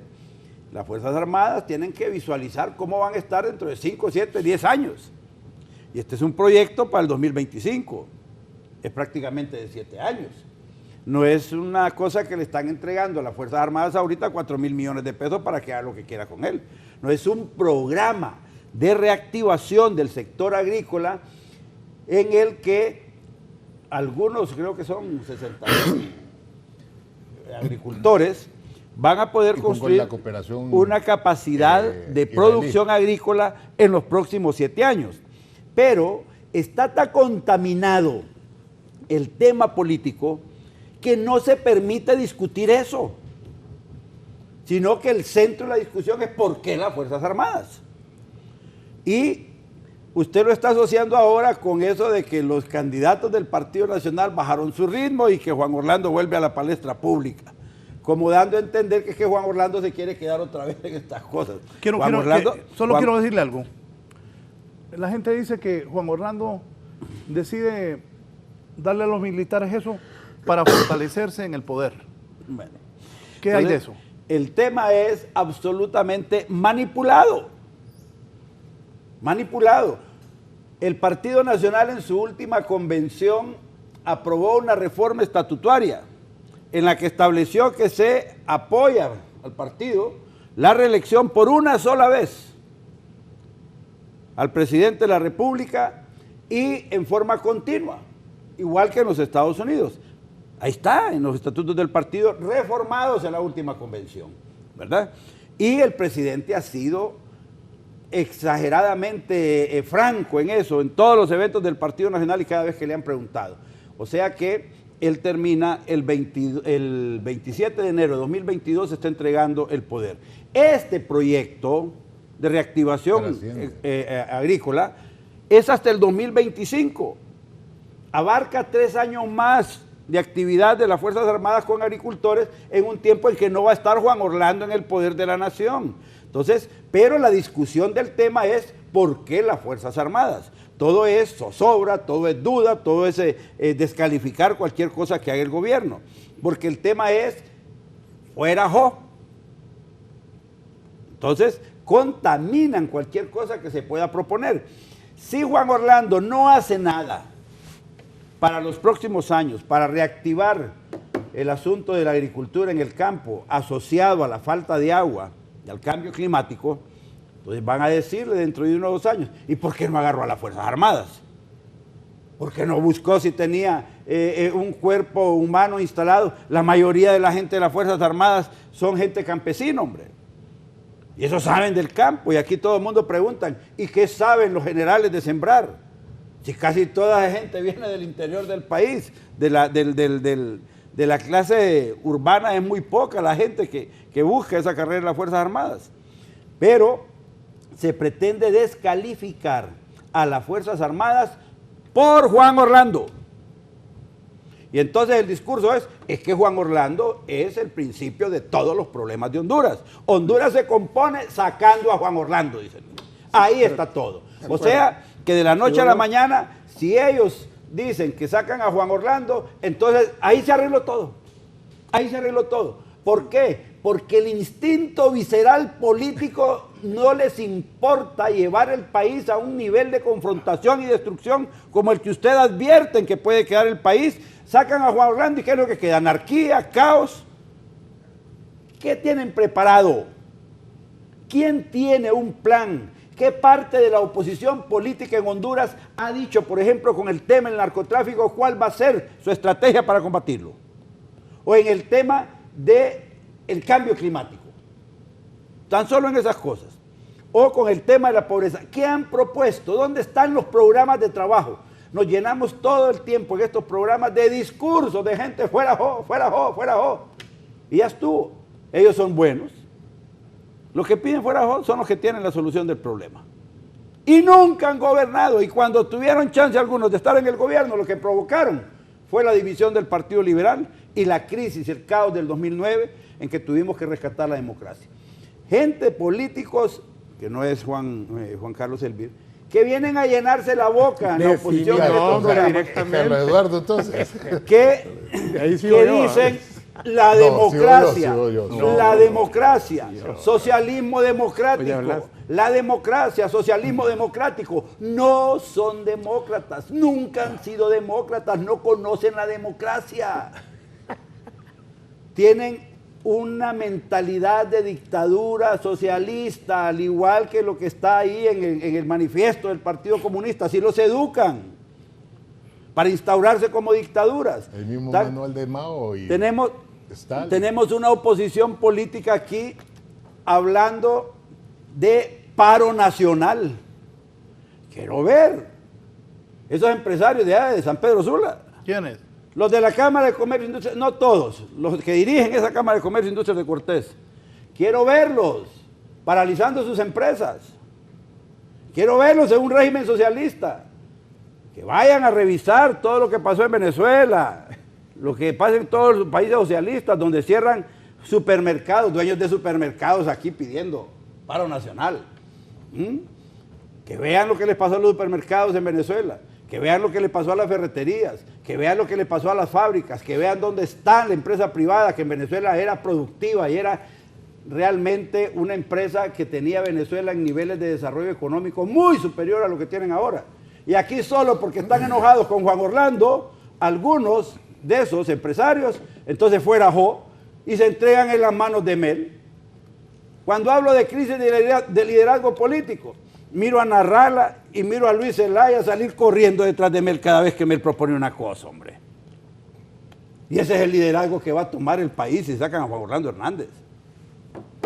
las Fuerzas Armadas tienen que visualizar cómo van a estar dentro de 5, 7, 10 años. Y este es un proyecto para el 2025. Es prácticamente de 7 años. No es una cosa que le están entregando a las Fuerzas Armadas ahorita 4.000 millones de pesos para que haga lo que quiera con él. No, es un programa de reactivación del sector agrícola en el que algunos, creo que son 60.000 agricultores, van a poder construir una capacidad de producción agrícola en los próximos 7 años. Pero está tan contaminado el tema político que no se permite discutir eso, sino que el centro de la discusión es por qué las Fuerzas Armadas. Y usted lo está asociando ahora con eso de que los candidatos del Partido Nacional bajaron su ritmo y que Juan Orlando vuelve a la palestra pública, como dando a entender que es que Juan Orlando se quiere quedar otra vez en estas cosas. Quiero decirle algo. La gente dice que Juan Orlando decide darle a los militares eso para fortalecerse en el poder. Bueno, ¿qué hay de eso? El tema es absolutamente manipulado. Manipulado. El Partido Nacional en su última convención aprobó una reforma estatutaria en la que estableció que se apoya al partido la reelección por una sola vez al presidente de la República y en forma continua, igual que en los Estados Unidos. Ahí está, en los estatutos del partido reformados en la última convención, ¿verdad? Y el presidente ha sido exageradamente franco en eso, en todos los eventos del Partido Nacional y cada vez que le han preguntado. O sea que él termina el 27 de enero de 2022, se está entregando el poder. Este proyecto de reactivación agrícola es hasta el 2025. Abarca 3 años más de actividad de las Fuerzas Armadas con agricultores en un tiempo en que no va a estar Juan Orlando en el poder de la nación. Entonces, pero la discusión del tema es ¿por qué las Fuerzas Armadas? Todo es zozobra, todo es duda, todo es descalificar cualquier cosa que haga el gobierno. Porque el tema es fuera Jo. Entonces, contaminan cualquier cosa que se pueda proponer. Si Juan Orlando no hace nada para los próximos años, para reactivar el asunto de la agricultura en el campo asociado a la falta de agua y al cambio climático, entonces van a decirle dentro de 1 o 2 años, ¿y por qué no agarró a las Fuerzas Armadas? ¿Por qué no buscó si tenía un cuerpo humano instalado? La mayoría de la gente de las Fuerzas Armadas son gente campesina, hombre. Y eso saben del campo, y aquí todo el mundo preguntan, ¿y qué saben los generales de sembrar? Si casi toda la gente viene del interior del país, de la clase urbana es muy poca la gente que busca esa carrera en las Fuerzas Armadas. Pero se pretende descalificar a las Fuerzas Armadas por Juan Orlando. Y entonces el discurso es que Juan Orlando es el principio de todos los problemas de Honduras. Honduras se compone sacando a Juan Orlando, dicen. Ahí está todo. O sea, que de la noche a la mañana, si ellos dicen que sacan a Juan Orlando, entonces ahí se arregló todo. Ahí se arregló todo. ¿Por qué? Porque el instinto visceral político no les importa llevar el país a un nivel de confrontación y destrucción como el que usted advierten que puede quedar el país. Sacan a Juan Orlando y ¿qué es lo que queda? Anarquía, caos. ¿Qué tienen preparado? ¿Quién tiene un plan? ¿Qué parte de la oposición política en Honduras ha dicho, por ejemplo, con el tema del narcotráfico, cuál va a ser su estrategia para combatirlo? O en el tema del cambio climático. Tan solo en esas cosas. O con el tema de la pobreza. ¿Qué han propuesto? ¿Dónde están los programas de trabajo? Nos llenamos todo el tiempo en estos programas de discursos de gente fuera Jo, fuera Jo, fuera Jo. Y ya estuvo. Ellos son buenos. Los que piden fuera Jo son los que tienen la solución del problema. Y nunca han gobernado. Y cuando tuvieron chance algunos de estar en el gobierno, lo que provocaron fue la división del Partido Liberal y la crisis, el caos del 2009, en que tuvimos que rescatar la democracia. Gente, políticos, que no es Juan Carlos Elvir, que vienen a llenarse la boca en la oposición de estos programas, Carlos Eduardo, entonces. que dicen la democracia, la democracia, socialismo democrático, la democracia, socialismo democrático. No son demócratas, nunca han sido demócratas, no conocen la democracia. Tienen una mentalidad de dictadura socialista, al igual que lo que está ahí en el manifiesto del Partido Comunista. Así los educan para instaurarse como dictaduras. El mismo Manuel de Mao y tenemos una oposición política aquí hablando de paro nacional. Quiero ver esos empresarios de San Pedro Sula. ¿Quiénes? Los de la Cámara de Comercio e Industria, no todos, los que dirigen esa Cámara de Comercio e Industria de Cortés. Quiero verlos paralizando sus empresas. Quiero verlos en un régimen socialista. Que vayan a revisar todo lo que pasó en Venezuela, lo que pasa en todos los países socialistas, donde cierran supermercados, dueños de supermercados aquí pidiendo paro nacional. Que vean lo que les pasó a los supermercados en Venezuela. Que vean lo que le pasó a las ferreterías, que vean lo que le pasó a las fábricas, que vean dónde está la empresa privada, que en Venezuela era productiva y era realmente una empresa que tenía Venezuela en niveles de desarrollo económico muy superior a lo que tienen ahora. Y aquí solo porque están enojados con Juan Orlando, algunos de esos empresarios, entonces fuera Jo, y se entregan en las manos de Mel, Cuando hablo de crisis de liderazgo político, miro a Narrala y miro a Luis Zelaya salir corriendo detrás de Mel cada vez que Mel propone una cosa, hombre. Y ese es el liderazgo que va a tomar el país si sacan a Juan Orlando Hernández.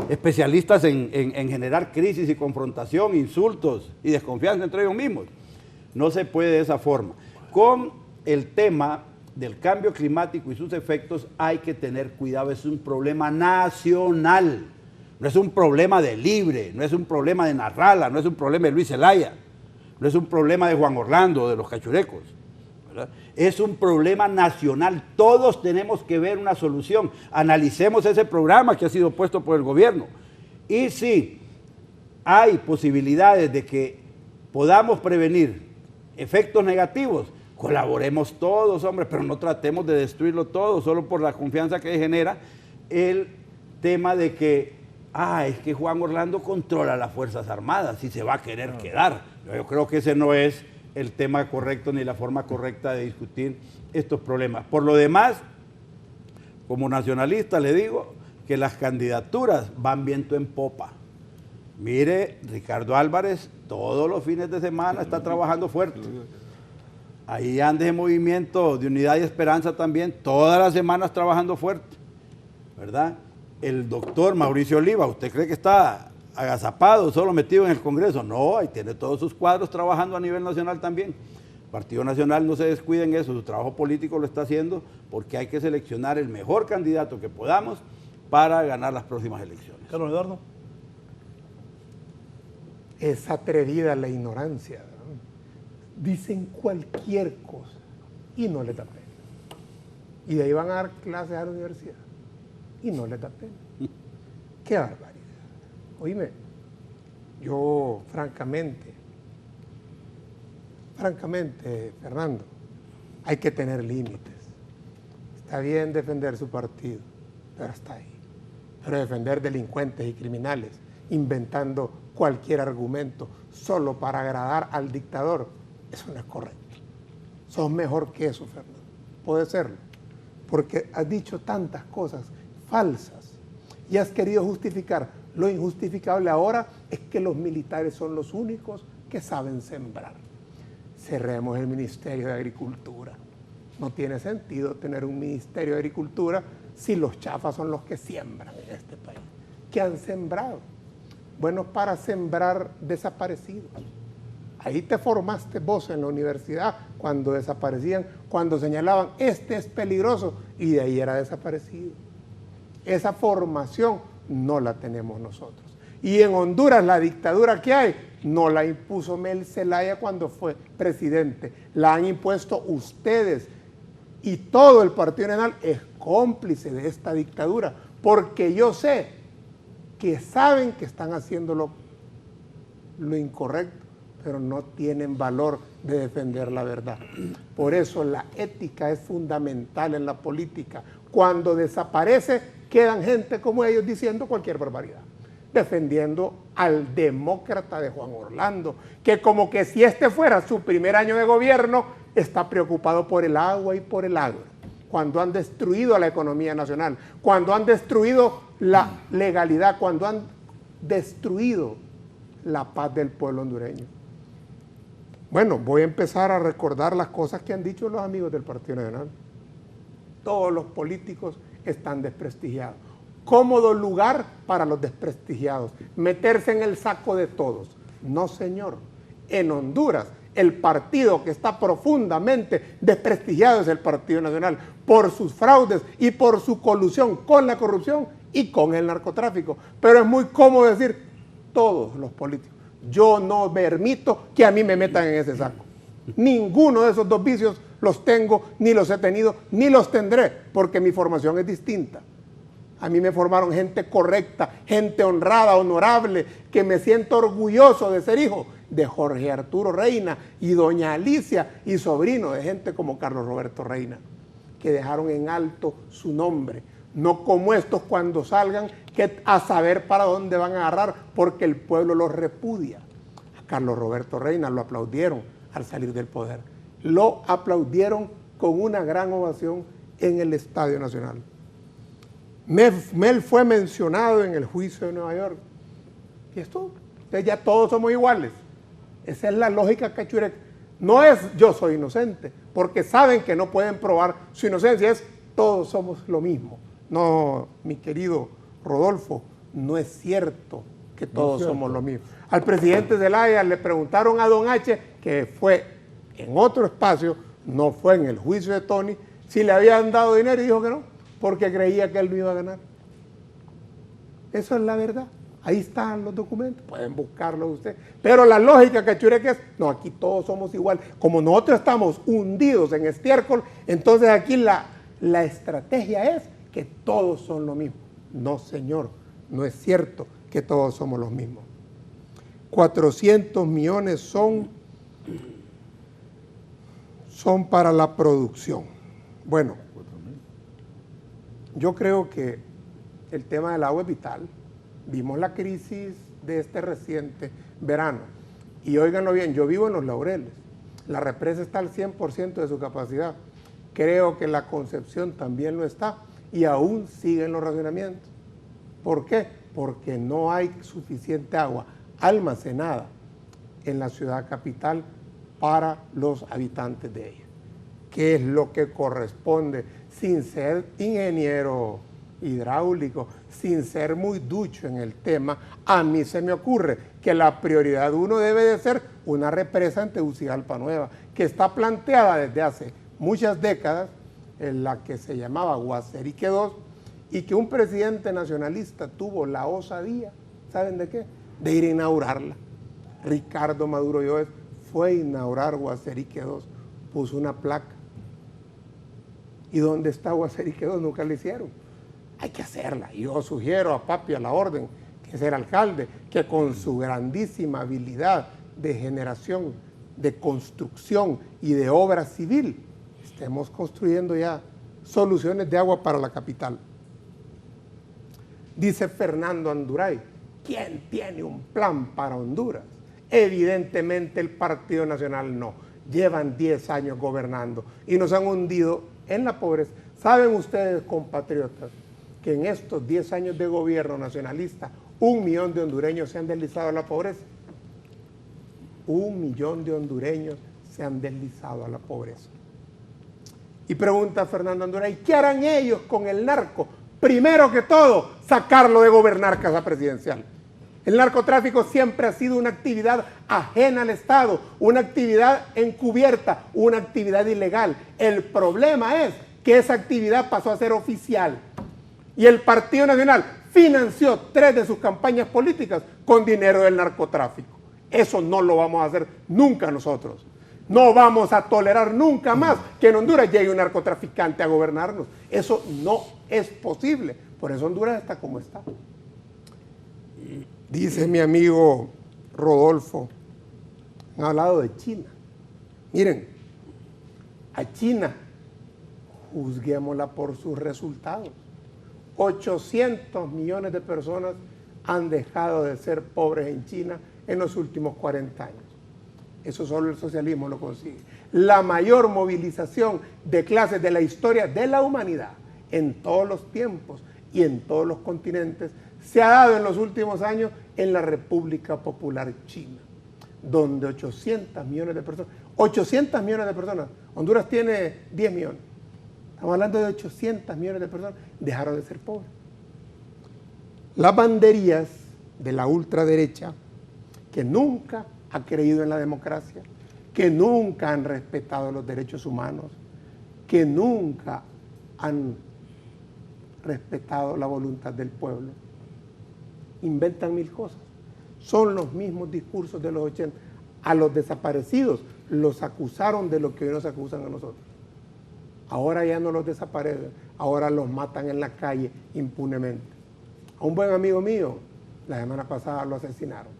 Especialistas en generar crisis y confrontación, insultos y desconfianza entre ellos mismos. No se puede de esa forma. Con el tema del cambio climático y sus efectos hay que tener cuidado, es un problema nacional. No es un problema de Libre, no es un problema de Narrala, no es un problema de Luis Zelaya, no es un problema de Juan Orlando, de los cachurecos, ¿verdad? Es un problema nacional. Todos tenemos que ver una solución. Analicemos ese programa que ha sido puesto por el gobierno. Y si hay posibilidades de que podamos prevenir efectos negativos, colaboremos todos, hombre, pero no tratemos de destruirlo todo solo por la confianza que genera el tema de que es que Juan Orlando controla las Fuerzas Armadas y se va a querer quedar. Yo creo que ese no es el tema correcto ni la forma correcta de discutir estos problemas. Por lo demás, como nacionalista le digo que las candidaturas van viento en popa. Mire, Ricardo Álvarez todos los fines de semana está trabajando fuerte. Ahí Andes en Movimiento de Unidad y Esperanza también, todas las semanas trabajando fuerte, ¿verdad? El doctor Mauricio Oliva, ¿usted cree que está agazapado, solo metido en el Congreso? No, ahí tiene todos sus cuadros trabajando a nivel nacional también. El Partido Nacional no se descuida en eso, su trabajo político lo está haciendo porque hay que seleccionar el mejor candidato que podamos para ganar las próximas elecciones. Carlos Eduardo. Es atrevida la ignorancia, ¿no? Dicen cualquier cosa y no les da pena. Y de ahí van a dar clases a la universidad y no les da pena. ¡Qué barbaridad! Oíme, yo francamente, Fernando, hay que tener límites. Está bien defender su partido, pero hasta ahí. Pero defender delincuentes y criminales, inventando cualquier argumento solo para agradar al dictador, eso no es correcto. Sos mejor que eso, Fernando. Puede serlo. Porque has dicho tantas cosas falsas y has querido justificar lo injustificable. Ahora es que los militares son los únicos que saben sembrar. Cerremos el Ministerio de Agricultura. No tiene sentido tener un Ministerio de Agricultura si los chafas son los que siembran en este país. ¿Qué han sembrado? Bueno, para sembrar desaparecidos. Ahí te formaste vos en la universidad cuando desaparecían, cuando señalaban, este es peligroso, y de ahí era desaparecido. Esa formación no la tenemos nosotros. Y en Honduras la dictadura que hay no la impuso Mel Zelaya cuando fue presidente, la han impuesto ustedes, y todo el Partido Nacional es cómplice de esta dictadura, porque yo sé que saben que están haciendo lo incorrecto, pero no tienen valor de defender la verdad. Por eso la ética es fundamental en la política. Cuando desaparece, quedan gente como ellos diciendo cualquier barbaridad, defendiendo al demócrata de Juan Orlando, que como que si este fuera su primer año de gobierno, está preocupado por el agua y por el agro, cuando han destruido a la economía nacional, cuando han destruido la legalidad, cuando han destruido la paz del pueblo hondureño. Bueno, voy a empezar a recordar las cosas que han dicho los amigos del Partido Nacional. Todos los políticos están desprestigiados. Cómodo lugar para los desprestigiados, meterse en el saco de todos. No, señor. En Honduras, el partido que está profundamente desprestigiado es el Partido Nacional por sus fraudes y por su colusión con la corrupción y con el narcotráfico. Pero es muy cómodo decir todos los políticos. Yo no permito que a mí me metan en ese saco. Ninguno de esos dos vicios los tengo, ni los he tenido, ni los tendré, porque mi formación es distinta. A mí me formaron gente correcta, gente honrada, honorable, que me siento orgulloso de ser hijo de Jorge Arturo Reina y doña Alicia, y sobrino de gente como Carlos Roberto Reina, que dejaron en alto su nombre. No como estos cuando salgan, que a saber para dónde van a agarrar, porque el pueblo los repudia. A Carlos Roberto Reina lo aplaudieron al salir del poder. Lo aplaudieron con una gran ovación en el Estadio Nacional. Mel fue mencionado en el juicio de Nueva York Y esto, entonces ya todos somos iguales. Esa es la lógica cachureca. No es yo soy inocente, porque saben que no pueden probar su inocencia, es todos somos lo mismo. No, mi querido Rodolfo, no es cierto que todos somos lo mismo. Al presidente Zelaya le preguntaron a don H, que fue en otro espacio, no fue en el juicio de Tony, si le habían dado dinero y dijo que no, porque creía que él no iba a ganar. Eso es la verdad. Ahí están los documentos, pueden buscarlos ustedes. Pero la lógica cachureca es, no, aquí todos somos igual. Como nosotros estamos hundidos en estiércol, entonces aquí la estrategia es que todos son lo mismo. No, señor, no es cierto que todos somos los mismos. 400 millones son para la producción. Bueno, yo creo que el tema del agua es vital. Vimos la crisis de este reciente verano. Y óiganlo bien, yo vivo en Los Laureles. La represa está al 100% de su capacidad. Creo que la Concepción también lo está. Y aún siguen los racionamientos. ¿Por qué? Porque no hay suficiente agua almacenada en la ciudad capital para los habitantes de ella. ¿Qué es lo que corresponde? Sin ser ingeniero hidráulico, sin ser muy ducho en el tema, a mí se me ocurre que la prioridad uno debe de ser una represa en Tegucigalpa Nueva, que está planteada desde hace muchas décadas, en la que se llamaba Guaserique II, y que un presidente nacionalista tuvo la osadía, ¿saben de qué? De ir a inaugurarla. Ricardo Maduro López fue a inaugurar Guaserique II, puso una placa. ¿Y dónde está Guaserique II? Nunca la hicieron. Hay que hacerla. Yo sugiero a Papi, a la orden, que es el alcalde, que con su grandísima habilidad de generación, de construcción y de obra civil, estemos construyendo ya soluciones de agua para la capital. Dice Fernando Anduray, ¿quién tiene un plan para Honduras? Evidentemente el Partido Nacional no. Llevan 10 años gobernando y nos han hundido en la pobreza. ¿Saben ustedes, compatriotas, que en estos 10 años de gobierno nacionalista 1 millón de hondureños se han deslizado a la pobreza? 1 millón de hondureños se han deslizado a la pobreza. Y pregunta Fernando Anduray, ¿qué harán ellos con el narco? Primero que todo, sacarlo de gobernar casa presidencial. El narcotráfico siempre ha sido una actividad ajena al Estado, una actividad encubierta, una actividad ilegal. El problema es que esa actividad pasó a ser oficial. Y el Partido Nacional financió 3 de sus campañas políticas con dinero del narcotráfico. Eso no lo vamos a hacer nunca nosotros. No vamos a tolerar nunca más que en Honduras llegue un narcotraficante a gobernarnos. Eso no es posible. Por eso Honduras está como está. Dice mi amigo Rodolfo, han hablado de China. Miren, a China juzguémosla por sus resultados. 800 millones de personas han dejado de ser pobres en China en los últimos 40 años. Eso solo el socialismo lo consigue. La mayor movilización de clases de la historia de la humanidad en todos los tiempos y en todos los continentes se ha dado en los últimos años en la República Popular China, donde 800 millones de personas, Honduras tiene 10 millones, estamos hablando de 800 millones de personas, dejaron de ser pobres. Las banderías de la ultraderecha, que nunca ha creído en la democracia, que nunca han respetado los derechos humanos, que nunca han respetado la voluntad del pueblo, inventan 1000 cosas. Son los mismos discursos de los 80. A los desaparecidos los acusaron de lo que hoy nos acusan a nosotros. Ahora ya no los desaparecen, ahora los matan en la calle impunemente. A un buen amigo mío, la semana pasada lo asesinaron.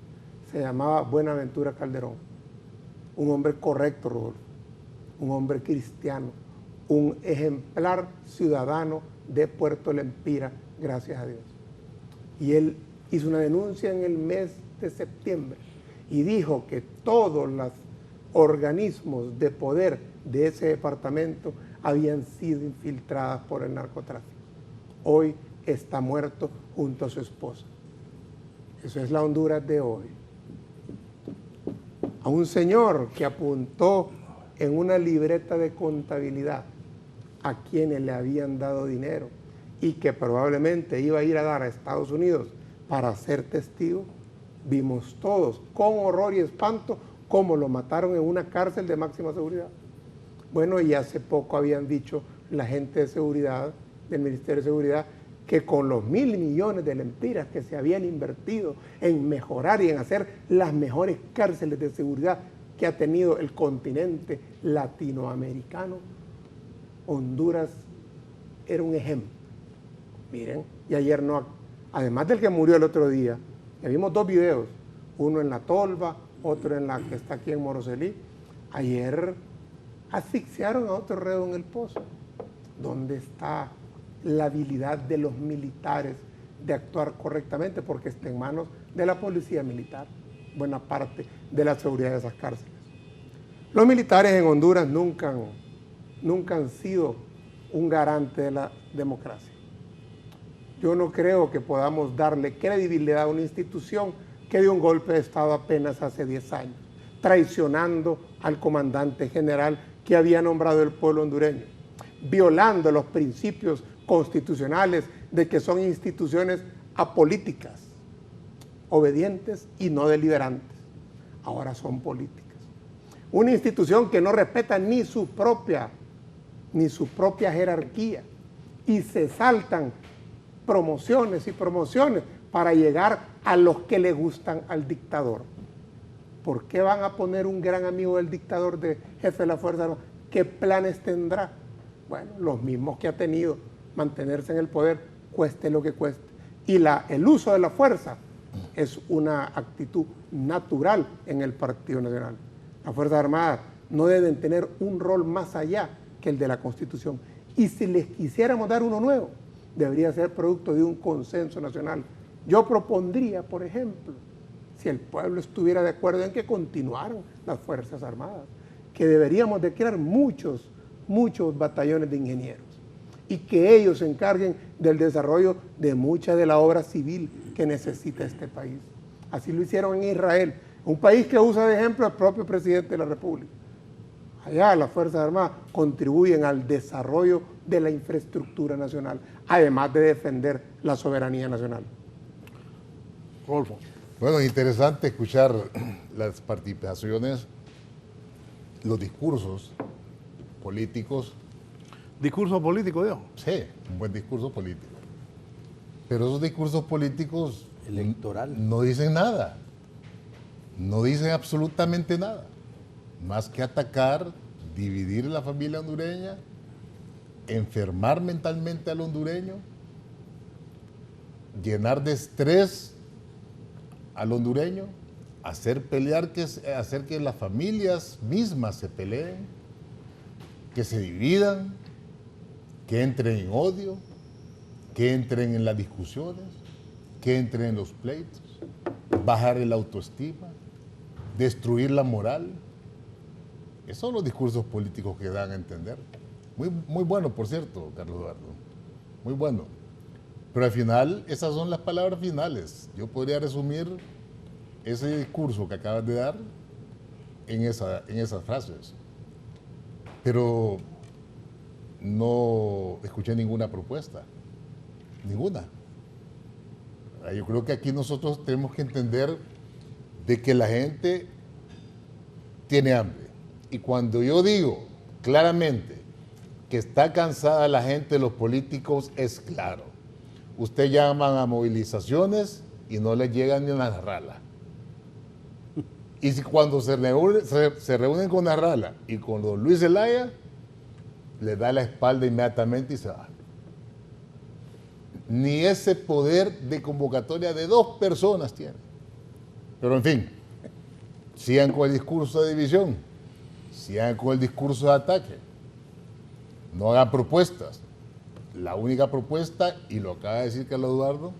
Se llamaba Buenaventura Calderón. Un hombre correcto, Rodolfo. Un hombre cristiano. Un ejemplar ciudadano de Puerto Lempira, gracias a Dios. Y él hizo una denuncia en el mes de septiembre y dijo que todos los organismos de poder de ese departamento habían sido infiltradas por el narcotráfico. Hoy está muerto junto a su esposa. Eso es la Honduras de hoy. A un señor que apuntó en una libreta de contabilidad a quienes le habían dado dinero y que probablemente iba a ir a dar a Estados Unidos para ser testigo, vimos todos con horror y espanto cómo lo mataron en una cárcel de máxima seguridad. Bueno, y hace poco habían dicho la gente de seguridad, del Ministerio de Seguridad, que con los 1.000 millones de lempiras que se habían invertido en mejorar y en hacer las mejores cárceles de seguridad que ha tenido el continente latinoamericano, Honduras era un ejemplo. Miren, y ayer no, además del que murió el otro día, ya vimos 2 videos, uno en La Tolva, otro en la que está aquí en Moroselí. Ayer asfixiaron a otro reo en el pozo. ¿Dónde está la habilidad de los militares de actuar correctamente? Porque está en manos de la policía militar, buena parte de la seguridad de esas cárceles. Los militares en Honduras nunca han sido un garante de la democracia. Yo no creo que podamos darle credibilidad a una institución que dio un golpe de Estado apenas hace 10 años, traicionando al comandante general que había nombrado el pueblo hondureño, violando los principios constitucionales de que son instituciones apolíticas, obedientes y no deliberantes. Ahora son políticas. Una institución que no respeta ni su propia jerarquía y se saltan promociones y promociones para llegar a los que le gustan al dictador. ¿Por qué van a poner un gran amigo del dictador de jefe de la Fuerza Armada? ¿Qué planes tendrá? Bueno, los mismos que ha tenido, mantenerse en el poder, cueste lo que cueste. Y el uso de la fuerza es una actitud natural en el Partido Nacional. Las Fuerzas Armadas no deben tener un rol más allá que el de la Constitución. Y si les quisiéramos dar uno nuevo, debería ser producto de un consenso nacional. Yo propondría, por ejemplo, si el pueblo estuviera de acuerdo en que continuaran las Fuerzas Armadas, que deberíamos de crear muchos batallones de ingenieros y que ellos se encarguen del desarrollo de mucha de la obra civil que necesita este país. Así lo hicieron en Israel, un país que usa de ejemplo al propio presidente de la República. Allá las Fuerzas Armadas contribuyen al desarrollo de la infraestructura nacional, además de defender la soberanía nacional. Rodolfo. Bueno, interesante escuchar las participaciones, los discursos políticos. Discurso político, Dios. Sí, un buen discurso político. Pero esos discursos políticos electoral no dicen nada. No dicen absolutamente nada. Más que atacar, dividir la familia hondureña, enfermar mentalmente al hondureño, llenar de estrés al hondureño, hacer que las familias mismas se peleen, que se dividan, que entren en odio, que entren en las discusiones, que entren en los pleitos, bajar el autoestima, destruir la moral. Esos son los discursos políticos que dan a entender. Muy bueno, por cierto, Carlos Eduardo. Muy bueno. Pero al final, esas son las palabras finales. Yo podría resumir ese discurso que acabas de dar en esas frases. Pero no escuché ninguna propuesta. Ninguna. Yo creo que aquí nosotros tenemos que entender de que la gente tiene hambre. Y cuando yo digo claramente que está cansada la gente de los políticos, es claro. Usted llama a movilizaciones y no le llegan ni a Narrala. Y si cuando se reúnen con Narrala y con don Luis Zelaya, le da la espalda inmediatamente y se va. Ni ese poder de convocatoria de 2 personas tiene. Pero en fin, sigan con el discurso de división, sigan con el discurso de ataque, no hagan propuestas. La única propuesta, y lo acaba de decir Carlos Eduardo,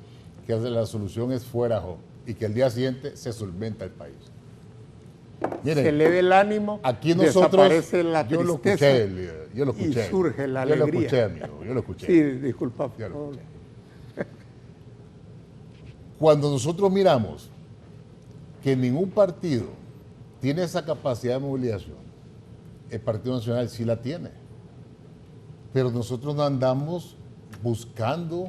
que la solución es fuera Job y que el día siguiente se solventa el país. Miren, se eleve el ánimo, aquí nosotros, desaparece la tristeza yo lo escuché, y surge la alegría. Yo lo escuché, amigo, yo lo escuché. Sí, disculpa. cuando nosotros miramos que ningún partido tiene esa capacidad de movilización, el Partido Nacional sí la tiene. Pero nosotros no andamos buscando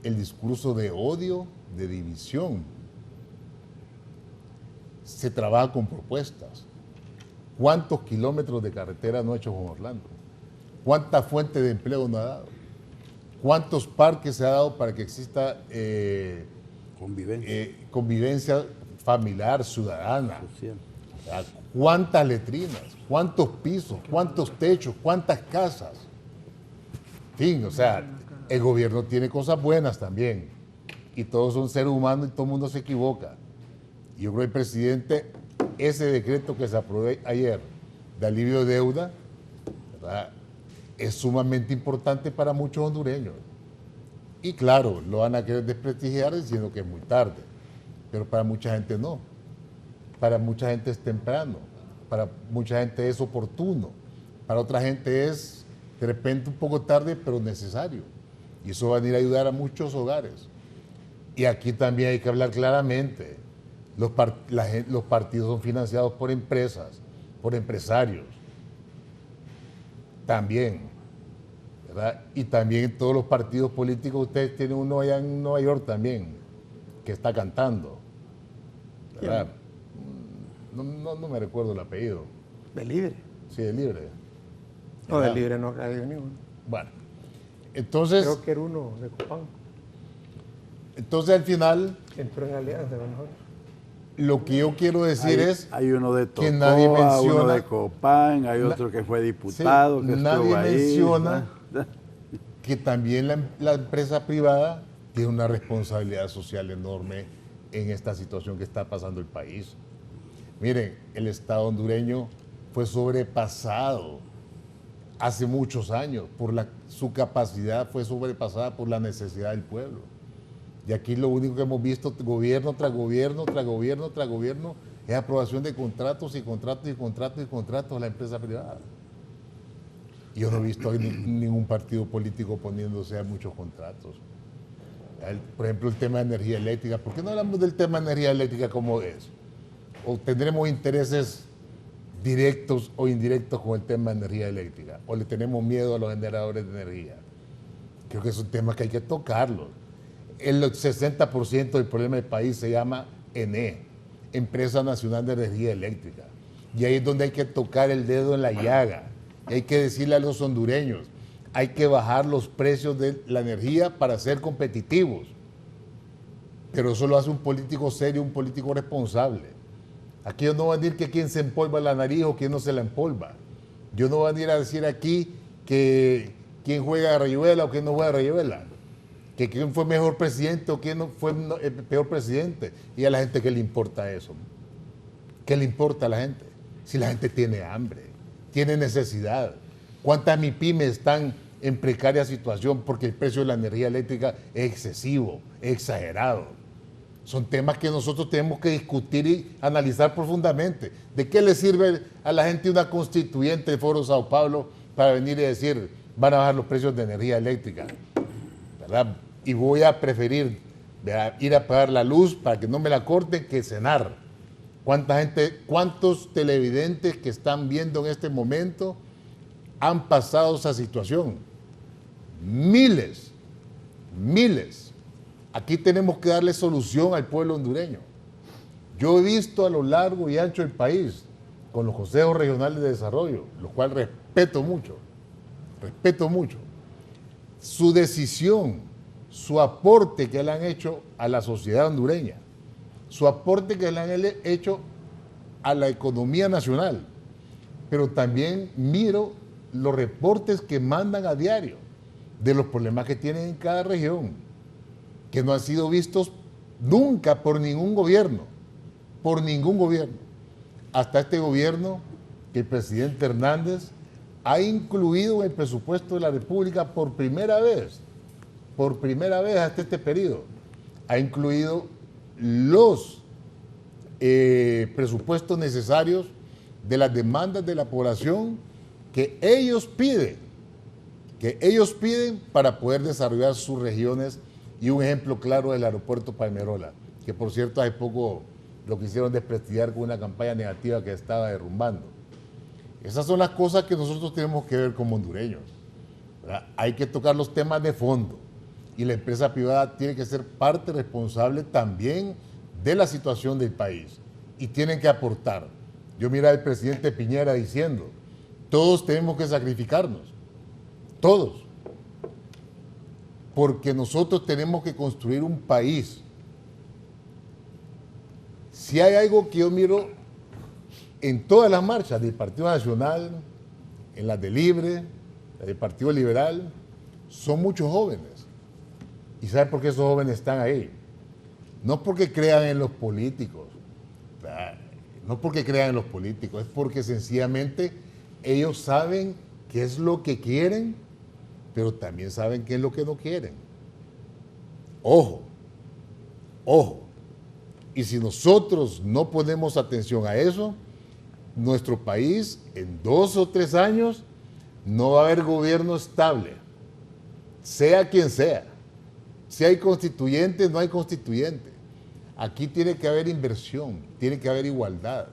el discurso de odio, de división. Se trabaja con propuestas. ¿Cuántos kilómetros de carretera no ha hecho Juan Orlando? ¿Cuántas fuentes de empleo no ha dado? ¿Cuántos parques se ha dado para que exista convivencia familiar, ciudadana? Social. ¿Cuántas letrinas? ¿Cuántos pisos? ¿Cuántos techos? ¿Cuántas casas? En fin, o sea, el gobierno tiene cosas buenas también. Y todos son seres humanos y todo el mundo se equivoca. Y yo creo que el presidente, ese decreto que se aprobó ayer de alivio de deuda, ¿verdad?, es sumamente importante para muchos hondureños. Y claro, lo van a querer desprestigiar diciendo que es muy tarde, pero para mucha gente no. Para mucha gente es temprano, para mucha gente es oportuno, para otra gente es de repente un poco tarde, pero necesario. Y eso va a ir a ayudar a muchos hogares. Y aquí también hay que hablar claramente. Los partidos son financiados por empresas, por empresarios. También, ¿verdad? Y también todos los partidos políticos, ustedes tienen uno allá en Nueva York también, que está cantando, ¿verdad? No me recuerdo el apellido. ¿De Libre? Sí, de Libre. No, de Libre no ha caído ninguno. Bueno, entonces... Creo que era uno de Copán. Entonces al final, Entró en alianza, a lo mejor. lo que yo quiero decir es Hay uno de que nadie Tocoa, uno menciona... de Copán, hay otro que fue diputado, Sí, que nadie estuvo ahí. menciona que también la empresa privada tiene una responsabilidad social enorme en esta situación que está pasando el país. Miren, el Estado hondureño fue sobrepasado hace muchos años, su capacidad fue sobrepasada por la necesidad del pueblo. Y aquí lo único que hemos visto, gobierno tras gobierno, tras gobierno, tras gobierno, es aprobación de contratos y contratos y contratos y contratos a la empresa privada. Yo no he visto ningún partido político poniéndose a muchos contratos. Por ejemplo, el tema de energía eléctrica. ¿Por qué no hablamos del tema de energía eléctrica como es? ¿O tendremos intereses directos o indirectos con el tema de energía eléctrica? ¿O le tenemos miedo a los generadores de energía? Creo que es un tema que hay que tocarlo. El 60% del problema del país se llama ENE, Empresa Nacional de Energía Eléctrica. Y ahí es donde hay que tocar el dedo en la llaga. Y hay que decirle a los hondureños, hay que bajar los precios de la energía para ser competitivos. Pero eso lo hace un político serio, un político responsable. Aquí yo no voy a decir que quién se empolva la nariz o quién no se la empolva. Yo no voy a venir a decir aquí que quién juega a Rayuela o quién no juega a Rayuela. Que quién fue mejor presidente o quién no fue el peor presidente. Y a la gente, ¿qué le importa eso? ¿Qué le importa a la gente? Si la gente tiene hambre, tiene necesidad. ¿Cuántas MIPYMES están en precaria situación porque el precio de la energía eléctrica es excesivo, es exagerado? Son temas que nosotros tenemos que discutir y analizar profundamente. ¿De qué le sirve a la gente una constituyente del Foro Sao Paulo para venir y decir van a bajar los precios de energía eléctrica? ¿Verdad? Y voy a preferir, ¿verdad?, ir a pagar la luz para que no me la corten que cenar. ¿Cuántos televidentes que están viendo en este momento han pasado esa situación? Miles, miles. Aquí tenemos que darle solución al pueblo hondureño. Yo he visto a lo largo y ancho del país, con los consejos regionales de desarrollo, los cuales respeto mucho, su decisión, su aporte que le han hecho a la sociedad hondureña, su aporte que le han hecho a la economía nacional, pero también miro los reportes que mandan a diario de los problemas que tienen en cada región, que no han sido vistos nunca por ningún gobierno, hasta este gobierno que el presidente Hernández ha incluido en el presupuesto de la República por primera vez hasta este periodo, ha incluido los presupuestos necesarios de las demandas de la población que ellos piden para poder desarrollar sus regiones, y un ejemplo claro es el aeropuerto Palmerola. que por cierto hace poco lo quisieron desprestigiar con una campaña negativa que estaba derrumbando. Esas son las cosas que nosotros tenemos que ver como hondureños, ¿verdad? Hay que tocar los temas de fondo y la empresa privada tiene que ser parte responsable también de la situación del país y tienen que aportar. Yo mira al presidente Piñera diciendo, todos tenemos que sacrificarnos, todos, porque nosotros tenemos que construir un país. Si hay algo que yo miro en todas las marchas del Partido Nacional, en las de Libre, las del Partido Liberal, son muchos jóvenes. ¿Y sabe por qué esos jóvenes están ahí? No porque crean en los políticos, no porque crean en los políticos, es porque sencillamente ellos saben qué es lo que quieren, pero también saben qué es lo que no quieren. Ojo, ojo. Y si nosotros no ponemos atención a eso, nuestro país en 2 o 3 años no va a haber gobierno estable, sea quien sea. Si hay constituyente, no hay constituyente. Aquí tiene que haber inversión, tiene que haber igualdad.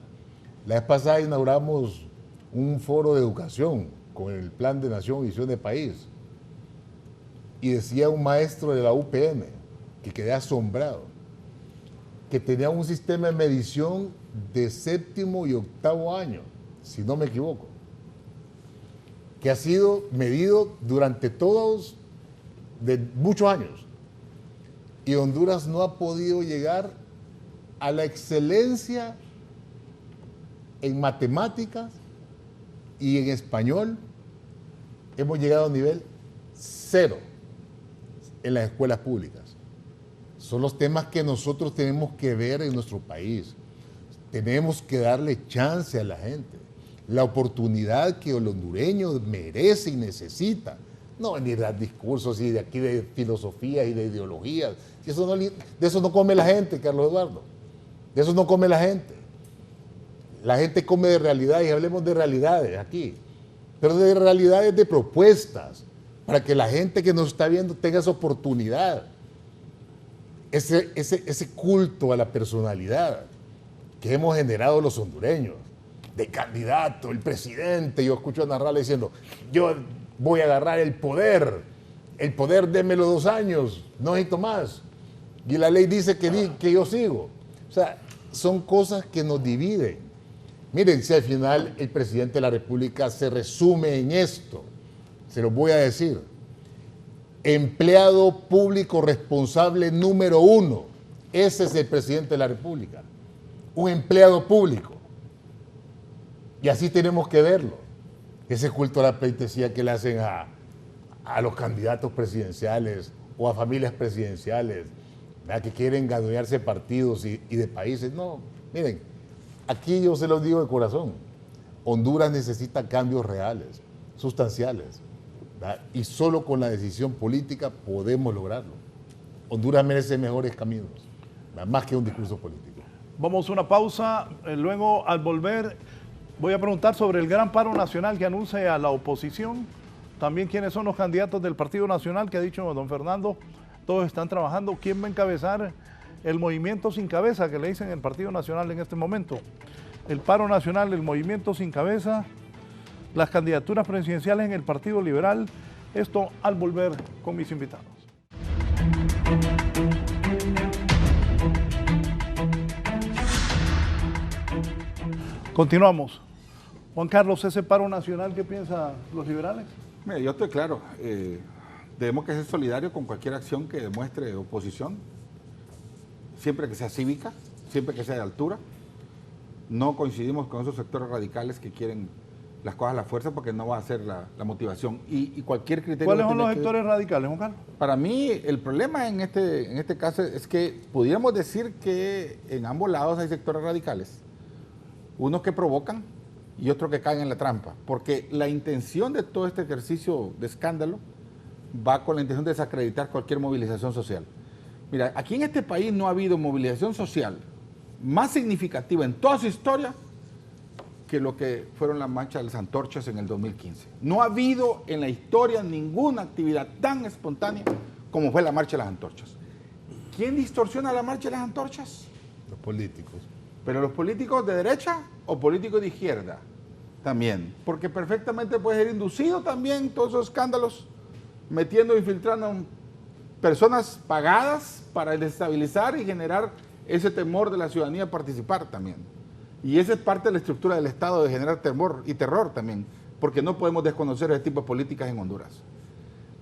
La vez pasada inauguramos un foro de educación con el Plan de Nación, Visión de País. Y decía un maestro de la UPN, que quedé asombrado, que tenía un sistema de medición de 7º y 8º año, si no me equivoco, que ha sido medido durante todos, de muchos años. Y Honduras no ha podido llegar a la excelencia en matemáticas y en español. Hemos llegado a un nivel 0 en las escuelas públicas. Son los temas que nosotros tenemos que ver en nuestro país. Tenemos que darle chance a la gente, la oportunidad que el hondureño merece y necesita. No venir a dar discursos y de aquí de filosofía y de ideologías. De eso no come la gente, Carlos Eduardo. De eso no come la gente. La gente come de realidades, y hablemos de realidades aquí, pero de realidades de propuestas, para que la gente que nos está viendo tenga esa oportunidad. Ese culto a la personalidad que hemos generado los hondureños, de candidato, el presidente. Yo escucho a Narrala diciendo, yo voy a agarrar el poder démelo 2 años, no necesito más. Y la ley dice que yo sigo. O sea, son cosas que nos dividen. Miren, si al final el presidente de la República se resume en esto, se lo voy a decir. Empleado público responsable número 1. Ese es el presidente de la República. Un empleado público. Y así tenemos que verlo. Ese culto a la pleitesía que le hacen a los candidatos presidenciales o a familias presidenciales, ¿verdad?, que quieren ganar partidos y de países. No, miren, aquí yo se los digo de corazón. Honduras necesita cambios reales, sustanciales, ¿verdad? Y solo con la decisión política podemos lograrlo. Honduras merece mejores caminos, ¿verdad?, más que un discurso político. Vamos a una pausa, luego al volver voy a preguntar sobre el gran paro nacional que anuncia a la oposición. También quiénes son los candidatos del Partido Nacional, que ha dicho don Fernando, todos están trabajando. ¿Quién va a encabezar el movimiento sin cabeza que le dicen el Partido Nacional en este momento? El paro nacional, el movimiento sin cabeza, las candidaturas presidenciales en el Partido Liberal. Esto al volver con mis invitados. Continuamos. Juan Carlos, ese paro nacional, ¿qué piensan los liberales? Mira, yo estoy claro, debemos que ser solidarios con cualquier acción que demuestre oposición, siempre que sea cívica, siempre que sea de altura. No coincidimos con esos sectores radicales que quieren las cosas a la fuerza, porque no va a ser la motivación. Y cualquier criterio... ¿Cuáles son los sectores radicales, Juan Carlos? Para mí, el problema en este caso es que pudiéramos decir que en ambos lados hay sectores radicales. Unos que provocan y otros que caen en la trampa, porque la intención de todo este ejercicio de escándalo va con la intención de desacreditar cualquier movilización social. Mira, aquí en este país no ha habido movilización social más significativa en toda su historia que lo que fueron las marchas de las antorchas en el 2015. No ha habido en la historia ninguna actividad tan espontánea como fue la marcha de las antorchas. ¿quién distorsiona la marcha de las antorchas? Los políticos. ¿Pero los políticos de derecha o políticos de izquierda? También, porque perfectamente puede ser inducido también todos esos escándalos, metiendo, infiltrando personas pagadas para desestabilizar y generar ese temor de la ciudadanía a participar también. Y esa es parte de la estructura del Estado, de generar temor y terror también, porque no podemos desconocer ese tipo de políticas en Honduras.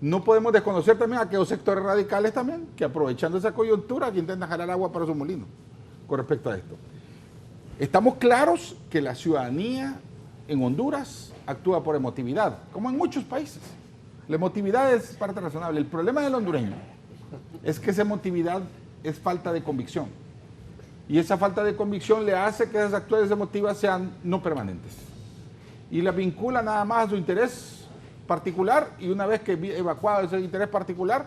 No podemos desconocer también a aquellos sectores radicales también, que aprovechando esa coyuntura, que intentan jalar agua para su molino, con respecto a esto. Estamos claros que la ciudadanía en Honduras actúa por emotividad, como en muchos países. La emotividad es parte razonable. El problema del hondureño es que esa emotividad es falta de convicción. Y esa falta de convicción le hace que esas actuaciones emotivas sean no permanentes. Y la vincula nada más a su interés particular, y una vez que evacuado ese interés particular,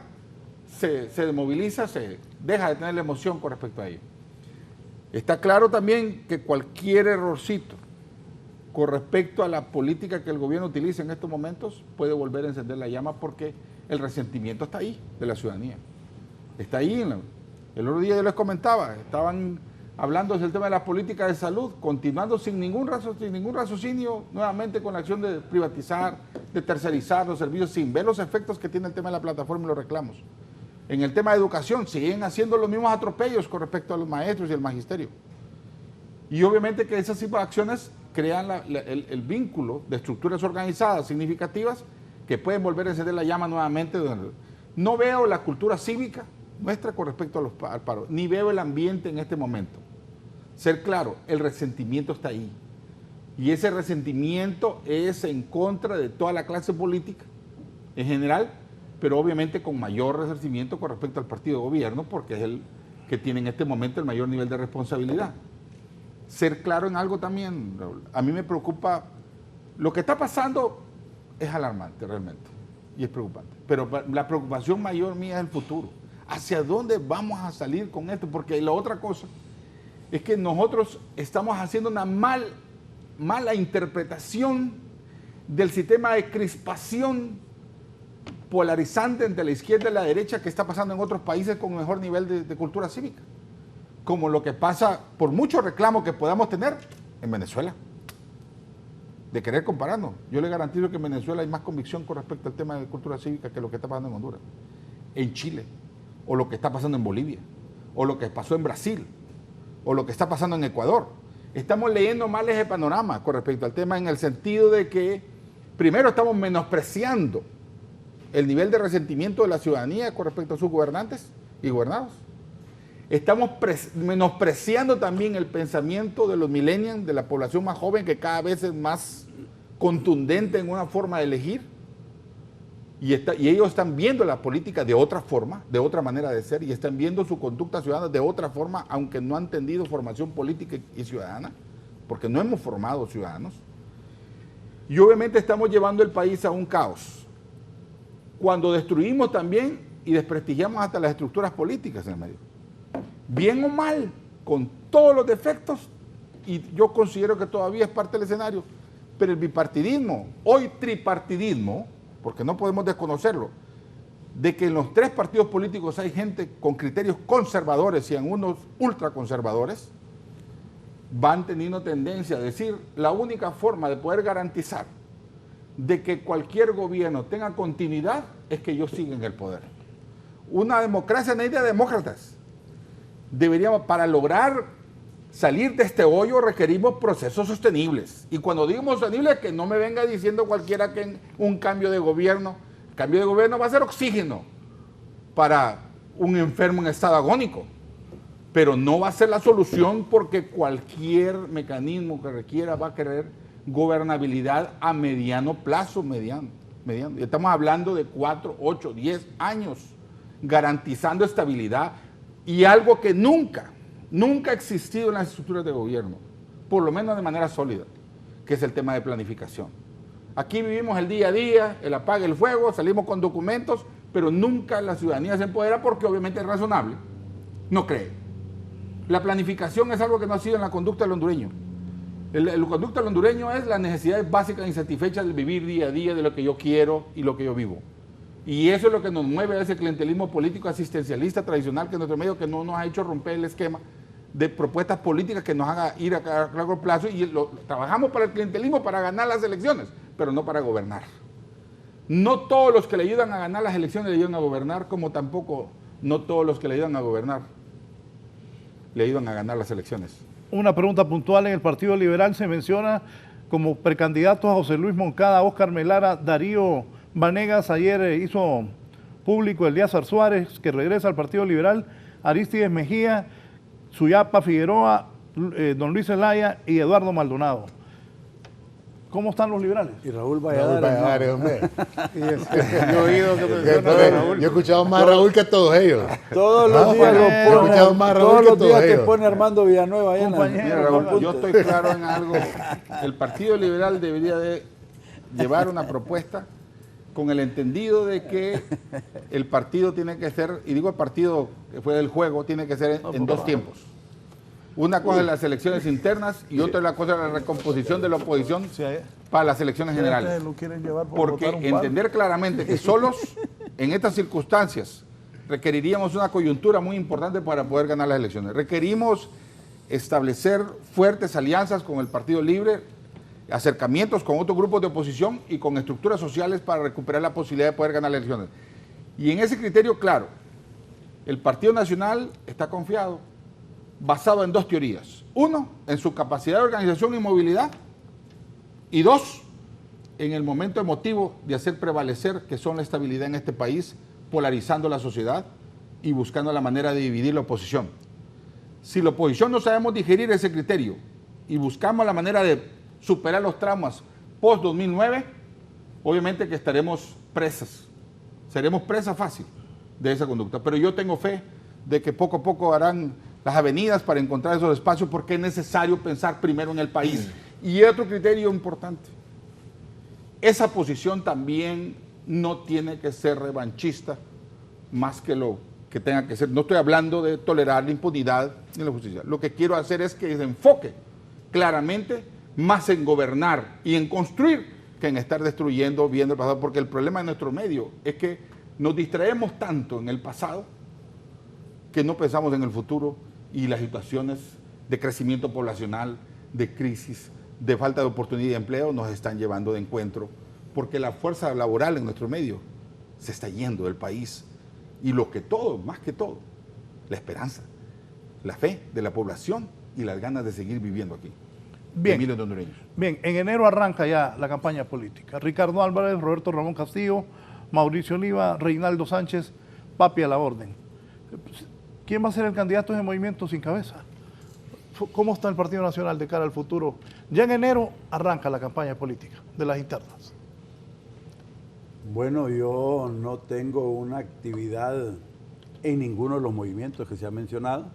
se desmoviliza, se deja de tener la emoción con respecto a ello. Está claro también que cualquier errorcito con respecto a la política que el gobierno utiliza en estos momentos puede volver a encender la llama, porque el resentimiento está ahí de la ciudadanía. Está ahí. El otro día yo les comentaba, estaban hablando del tema de la política de salud, continuando sin ningún raciocinio, nuevamente con la acción de privatizar, de tercerizar los servicios, sin ver los efectos que tiene el tema de la plataforma y los reclamos. En el tema de educación, siguen haciendo los mismos atropellos con respecto a los maestros y el magisterio. Y obviamente que esas tipo de acciones crean el vínculo de estructuras organizadas significativas que pueden volver a encender la llama nuevamente. No veo la cultura cívica nuestra con respecto al paro, ni veo el ambiente en este momento. Ser claro, el resentimiento está ahí. Y ese resentimiento es en contra de toda la clase política en general, pero obviamente con mayor resentimiento con respecto al partido de gobierno, porque es el que tiene en este momento el mayor nivel de responsabilidad. Ser claro en algo también, Raúl. A mí me preocupa, lo que está pasando es alarmante realmente, y es preocupante. Pero la preocupación mayor mía es el futuro. ¿Hacia dónde vamos a salir con esto? Porque la otra cosa es que nosotros estamos haciendo una mala interpretación del sistema de crispación polarizante entre la izquierda y la derecha que está pasando en otros países con mejor nivel de cultura cívica. Como lo que pasa, por mucho reclamo que podamos tener, en Venezuela. De querer compararnos. Yo le garantizo que en Venezuela hay más convicción con respecto al tema de cultura cívica que lo que está pasando en Honduras. En Chile. O lo que está pasando en Bolivia. O lo que pasó en Brasil. O lo que está pasando en Ecuador. Estamos leyendo mal ese panorama con respecto al tema, en el sentido de que, primero, estamos menospreciando el nivel de resentimiento de la ciudadanía con respecto a sus gobernantes y gobernados. Estamos menospreciando también el pensamiento de los millennials, de la población más joven, que cada vez es más contundente en una forma de elegir. Y ellos están viendo la política de otra forma, de otra manera de ser, y están viendo su conducta ciudadana de otra forma, aunque no han tenido formación política y ciudadana, porque no hemos formado ciudadanos. Y obviamente estamos llevando el país a un caos. Cuando destruimos también y desprestigiamos hasta las estructuras políticas en el medio. Bien o mal, con todos los defectos, y yo considero que todavía es parte del escenario, pero el bipartidismo, hoy tripartidismo, porque no podemos desconocerlo, de que en los tres partidos políticos hay gente con criterios conservadores y en unos ultraconservadores, van teniendo tendencia a decir la única forma de poder garantizar de que cualquier gobierno tenga continuidad es que ellos sigan en el poder. Una democracia no hay de demócratas. Deberíamos, para lograr salir de este hoyo, requerimos procesos sostenibles. Y cuando digo sostenibles, que no me venga diciendo cualquiera que un cambio de gobierno, el cambio de gobierno va a ser oxígeno para un enfermo en estado agónico, pero no va a ser la solución, porque cualquier mecanismo que requiera va a querer gobernabilidad a mediano plazo, mediano. Y estamos hablando de 4, 8, 10 años, garantizando estabilidad y algo que nunca ha existido en las estructuras de gobierno, por lo menos de manera sólida, que es el tema de planificación. Aquí vivimos el día a día, el apague el fuego, salimos con documentos, pero nunca la ciudadanía se empodera, porque obviamente es razonable, no cree. La planificación es algo que no ha sido en la conducta del hondureño. El conducta del hondureño es las necesidades básicas e insatisfechas del vivir día a día, de lo que yo quiero y lo que yo vivo. Y eso es lo que nos mueve a ese clientelismo político asistencialista tradicional que nuestro medio que no nos ha hecho romper el esquema de propuestas políticas que nos hagan ir a largo plazo y trabajamos para el clientelismo para ganar las elecciones, pero no para gobernar. No todos los que le ayudan a ganar las elecciones le ayudan a gobernar, como tampoco no todos los que le ayudan a gobernar le ayudan a ganar las elecciones. Una pregunta puntual: en el Partido Liberal se menciona como precandidatos a José Luis Moncada, Óscar Melara, Darío Vanegas. Ayer hizo público Elíasar Suárez, que regresa al Partido Liberal, Aristides Mejía, Suyapa Figueroa, don Luis Zelaya y Eduardo Maldonado. ¿Cómo están los liberales? Y Raúl Raúl Valladares. Valladares, hombre. Yo he oído que menciona a Raúl. Yo he escuchado más a Raúl que a todos ellos. Todos los días Yo he lo pone, escuchado más a Raúl todos que los todos días te ellos. pone Armando Villanueva. Ahí en la- Compañero. Mira, Raúl, yo estoy claro en algo. El Partido Liberal debería de llevar una propuesta con el entendido de que el partido tiene que ser, y digo el partido que fue del juego, tiene que ser en dos tiempos. Una cosa es las elecciones internas y otra es la cosa de la recomposición de la oposición para las elecciones generales. Lo quieren llevar por Porque votar un palo. entender claramente que solos en estas circunstancias requeriríamos una coyuntura muy importante para poder ganar las elecciones. Requerimos establecer fuertes alianzas con el Partido Libre, acercamientos con otros grupos de oposición y con estructuras sociales para recuperar la posibilidad de poder ganar las elecciones. Y en ese criterio, claro, el Partido Nacional está confiado, basado en dos teorías. Uno, en su capacidad de organización y movilidad. Y dos, en el momento emotivo de hacer prevalecer que son la estabilidad en este país, polarizando la sociedad y buscando la manera de dividir la oposición. Si la oposición no sabemos digerir ese criterio y buscamos la manera de superar los traumas post-2009, obviamente que estaremos presas. Seremos presa fácil de esa conducta. Pero yo tengo fe de que poco a poco harán las avenidas para encontrar esos espacios porque es necesario pensar primero en el país. Y otro criterio importante, esa posición también no tiene que ser revanchista más que lo que tenga que ser. No estoy hablando de tolerar la impunidad ni la justicia. Lo que quiero hacer es que se enfoque claramente más en gobernar y en construir que en estar destruyendo, viendo el pasado, porque el problema de nuestro medio es que nos distraemos tanto en el pasado que no pensamos en el futuro y las situaciones de crecimiento poblacional, de crisis, de falta de oportunidad de empleo nos están llevando de encuentro, porque la fuerza laboral en nuestro medio se está yendo del país. Y lo que todo, más que todo, la esperanza, la fe de la población y las ganas de seguir viviendo aquí. Bien. Miles de hondureños. Bien, en enero arranca ya la campaña política. Ricardo Álvarez, Roberto Ramón Castillo, Mauricio Oliva, Reinaldo Sánchez, Papi a la orden. ¿Quién va a ser el candidato de Movimiento Sin Cabeza? ¿Cómo está el Partido Nacional de cara al futuro? Ya en enero arranca la campaña política de las internas. Bueno, yo no tengo una actividad en ninguno de los movimientos que se ha mencionado.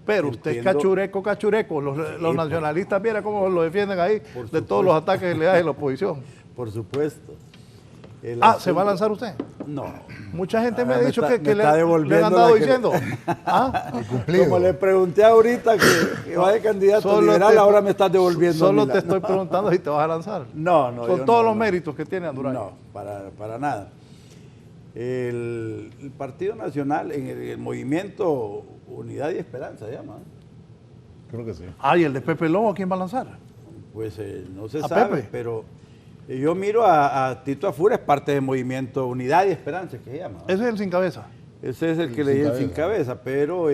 Pero usted es Entiendo. cachureco. Los nacionalistas, mira cómo lo defienden ahí de supuesto. todos los ataques que le da la oposición. Por supuesto. El ¿Se va a lanzar usted? No. Mucha gente me Ah, ha me dicho está- que me le está han devolviendo andado la que- diciendo. ¿Ah? Cumplido. Como le pregunté ahorita que va de candidato Solo liberal, te- ahora me estás devolviendo. Solo a mí te la- estoy preguntando si te vas a lanzar. No, no. Con yo todos no, los no. méritos que tiene Andurán. No, para nada. El Partido Nacional, en el movimiento Unidad y Esperanza, se llama. Creo que sí. Ah, ¿y el de Pepe Lobo a quién va a lanzar? Pues no se ¿A sabe, Pepe? pero yo miro a Tito Afura, es parte del movimiento Unidad y Esperanza, que se llama. Ese es el sin cabeza. Ese es el que Sin leí el cabeza. sin cabeza, pero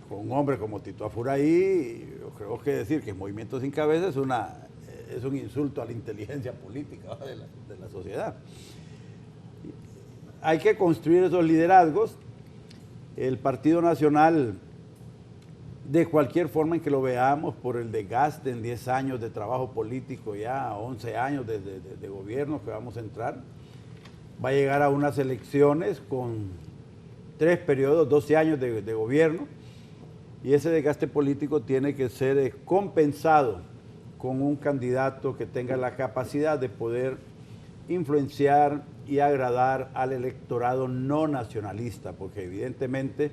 con un hombre como Tito Afura ahí, yo creo que decir que el movimiento sin cabeza es un insulto a la inteligencia política, ¿va? de la sociedad. Hay que construir esos liderazgos. El Partido Nacional, de cualquier forma en que lo veamos, por el desgaste en 10 años de trabajo político, ya 11 años de gobierno que vamos a entrar, va a llegar a unas elecciones con 3 periodos, 12 años de gobierno, y ese desgaste político tiene que ser compensado con un candidato que tenga la capacidad de poder influenciar y agradar al electorado no nacionalista, porque evidentemente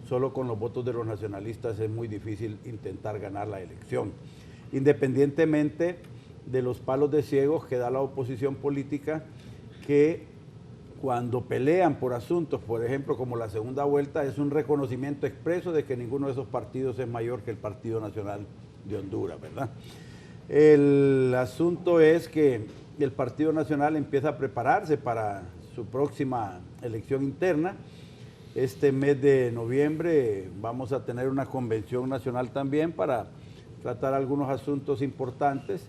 solo con los votos de los nacionalistas es muy difícil intentar ganar la elección, independientemente de los palos de ciegos que da la oposición política, que cuando pelean por asuntos, por ejemplo, como la segunda vuelta, es un reconocimiento expreso de que ninguno de esos partidos es mayor que el Partido Nacional de Honduras, ¿verdad? El asunto es que el Partido Nacional empieza a prepararse para su próxima elección interna. Este mes de noviembre vamos a tener una convención nacional también para tratar algunos asuntos importantes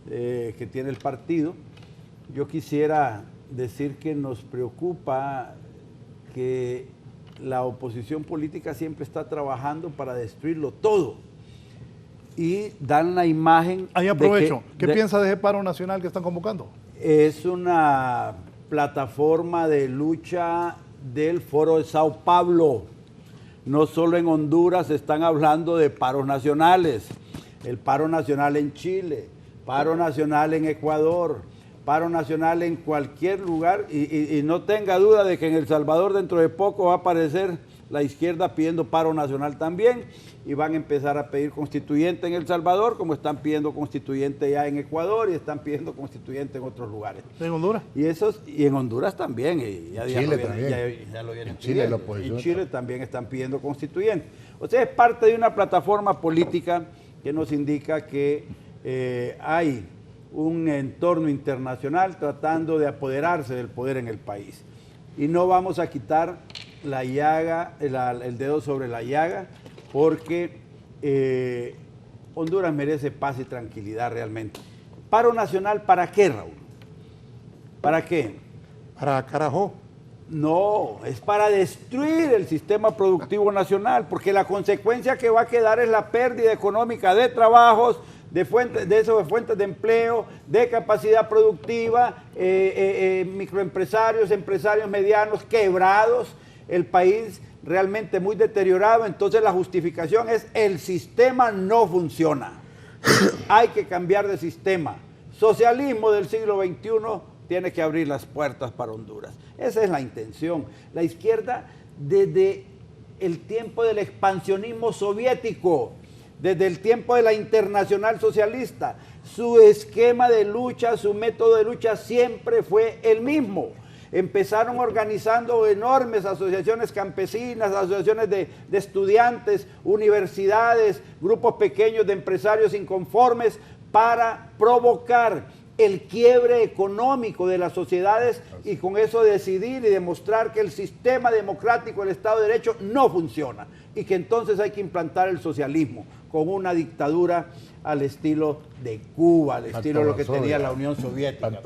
que tiene el partido. Yo quisiera decir que nos preocupa que la oposición política siempre está trabajando para destruirlo todo y dan la imagen. Ahí aprovecho. ¿Qué piensa de ese paro nacional que están convocando? Es una plataforma de lucha del Foro de Sao Paulo. No solo en Honduras están hablando de paros nacionales. El paro nacional en Chile, paro nacional en Ecuador, paro nacional en cualquier lugar, y no tenga duda de que en El Salvador dentro de poco va a aparecer la izquierda pidiendo paro nacional también, y van a empezar a pedir constituyente en El Salvador, como están pidiendo constituyente ya en Ecuador y están pidiendo constituyente en otros lugares. ¿En Honduras? Y en Honduras también. Chile también. Ya lo vienen En Chile pidiendo. la oposición En Chile también están pidiendo constituyente. O sea, es parte de una plataforma política que nos indica que hay un entorno internacional tratando de apoderarse del poder en el país. Y no vamos a quitar la llaga, el dedo sobre la llaga, porque Honduras merece paz y tranquilidad realmente. ¿Paro nacional para qué, Raúl? ¿Para qué? Para carajo. No, es para destruir el sistema productivo nacional, porque la consecuencia que va a quedar es la pérdida económica de trabajos, de fuentes de empleo, de capacidad productiva, microempresarios, empresarios medianos quebrados, el país realmente muy deteriorado. Entonces la justificación es: el sistema no funciona, hay que cambiar de sistema. Socialismo del siglo XXI tiene que abrir las puertas para Honduras. Esa es la intención. La izquierda, desde el tiempo del expansionismo soviético, desde el tiempo de la Internacional Socialista, su esquema de lucha, su método de lucha siempre fue el mismo. Empezaron organizando enormes asociaciones campesinas, asociaciones de estudiantes, universidades, grupos pequeños de empresarios inconformes, para provocar el quiebre económico de las sociedades y con eso decidir y demostrar que el sistema democrático del Estado de Derecho no funciona y que entonces hay que implantar el socialismo con una dictadura al estilo de Cuba, al estilo de lo que tenía la Unión Soviética.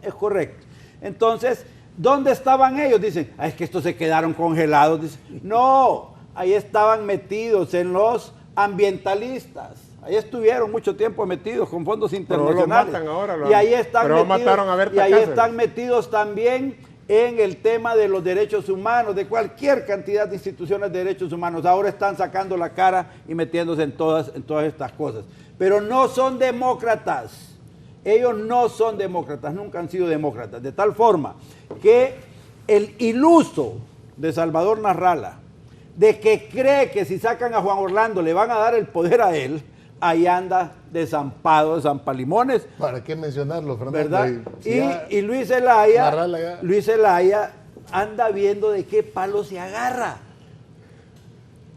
Es correcto. Entonces, ¿dónde estaban ellos? Dicen, es que estos se quedaron congelados. Dicen, no, ahí estaban metidos en los ambientalistas. Ahí estuvieron mucho tiempo metidos con fondos internacionales. Pero los matan ahora, y ahí están pero metidos, mataron a Berta y ahí Cáceres. están metidos también en el tema de los derechos humanos, de cualquier cantidad de instituciones de derechos humanos. Ahora están sacando la cara y metiéndose en todas estas cosas. Pero no son demócratas. Ellos no son demócratas, nunca han sido demócratas. De tal forma que el iluso de Salvador Narrala, de que cree que si sacan a Juan Orlando le van a dar el poder a él, ahí anda desampado de San Palimones. ¿Para qué mencionarlo, Fernando? ¿Verdad? Si ya Y Luis Zelaya, Narrala ya. Luis Zelaya anda viendo de qué palo se agarra.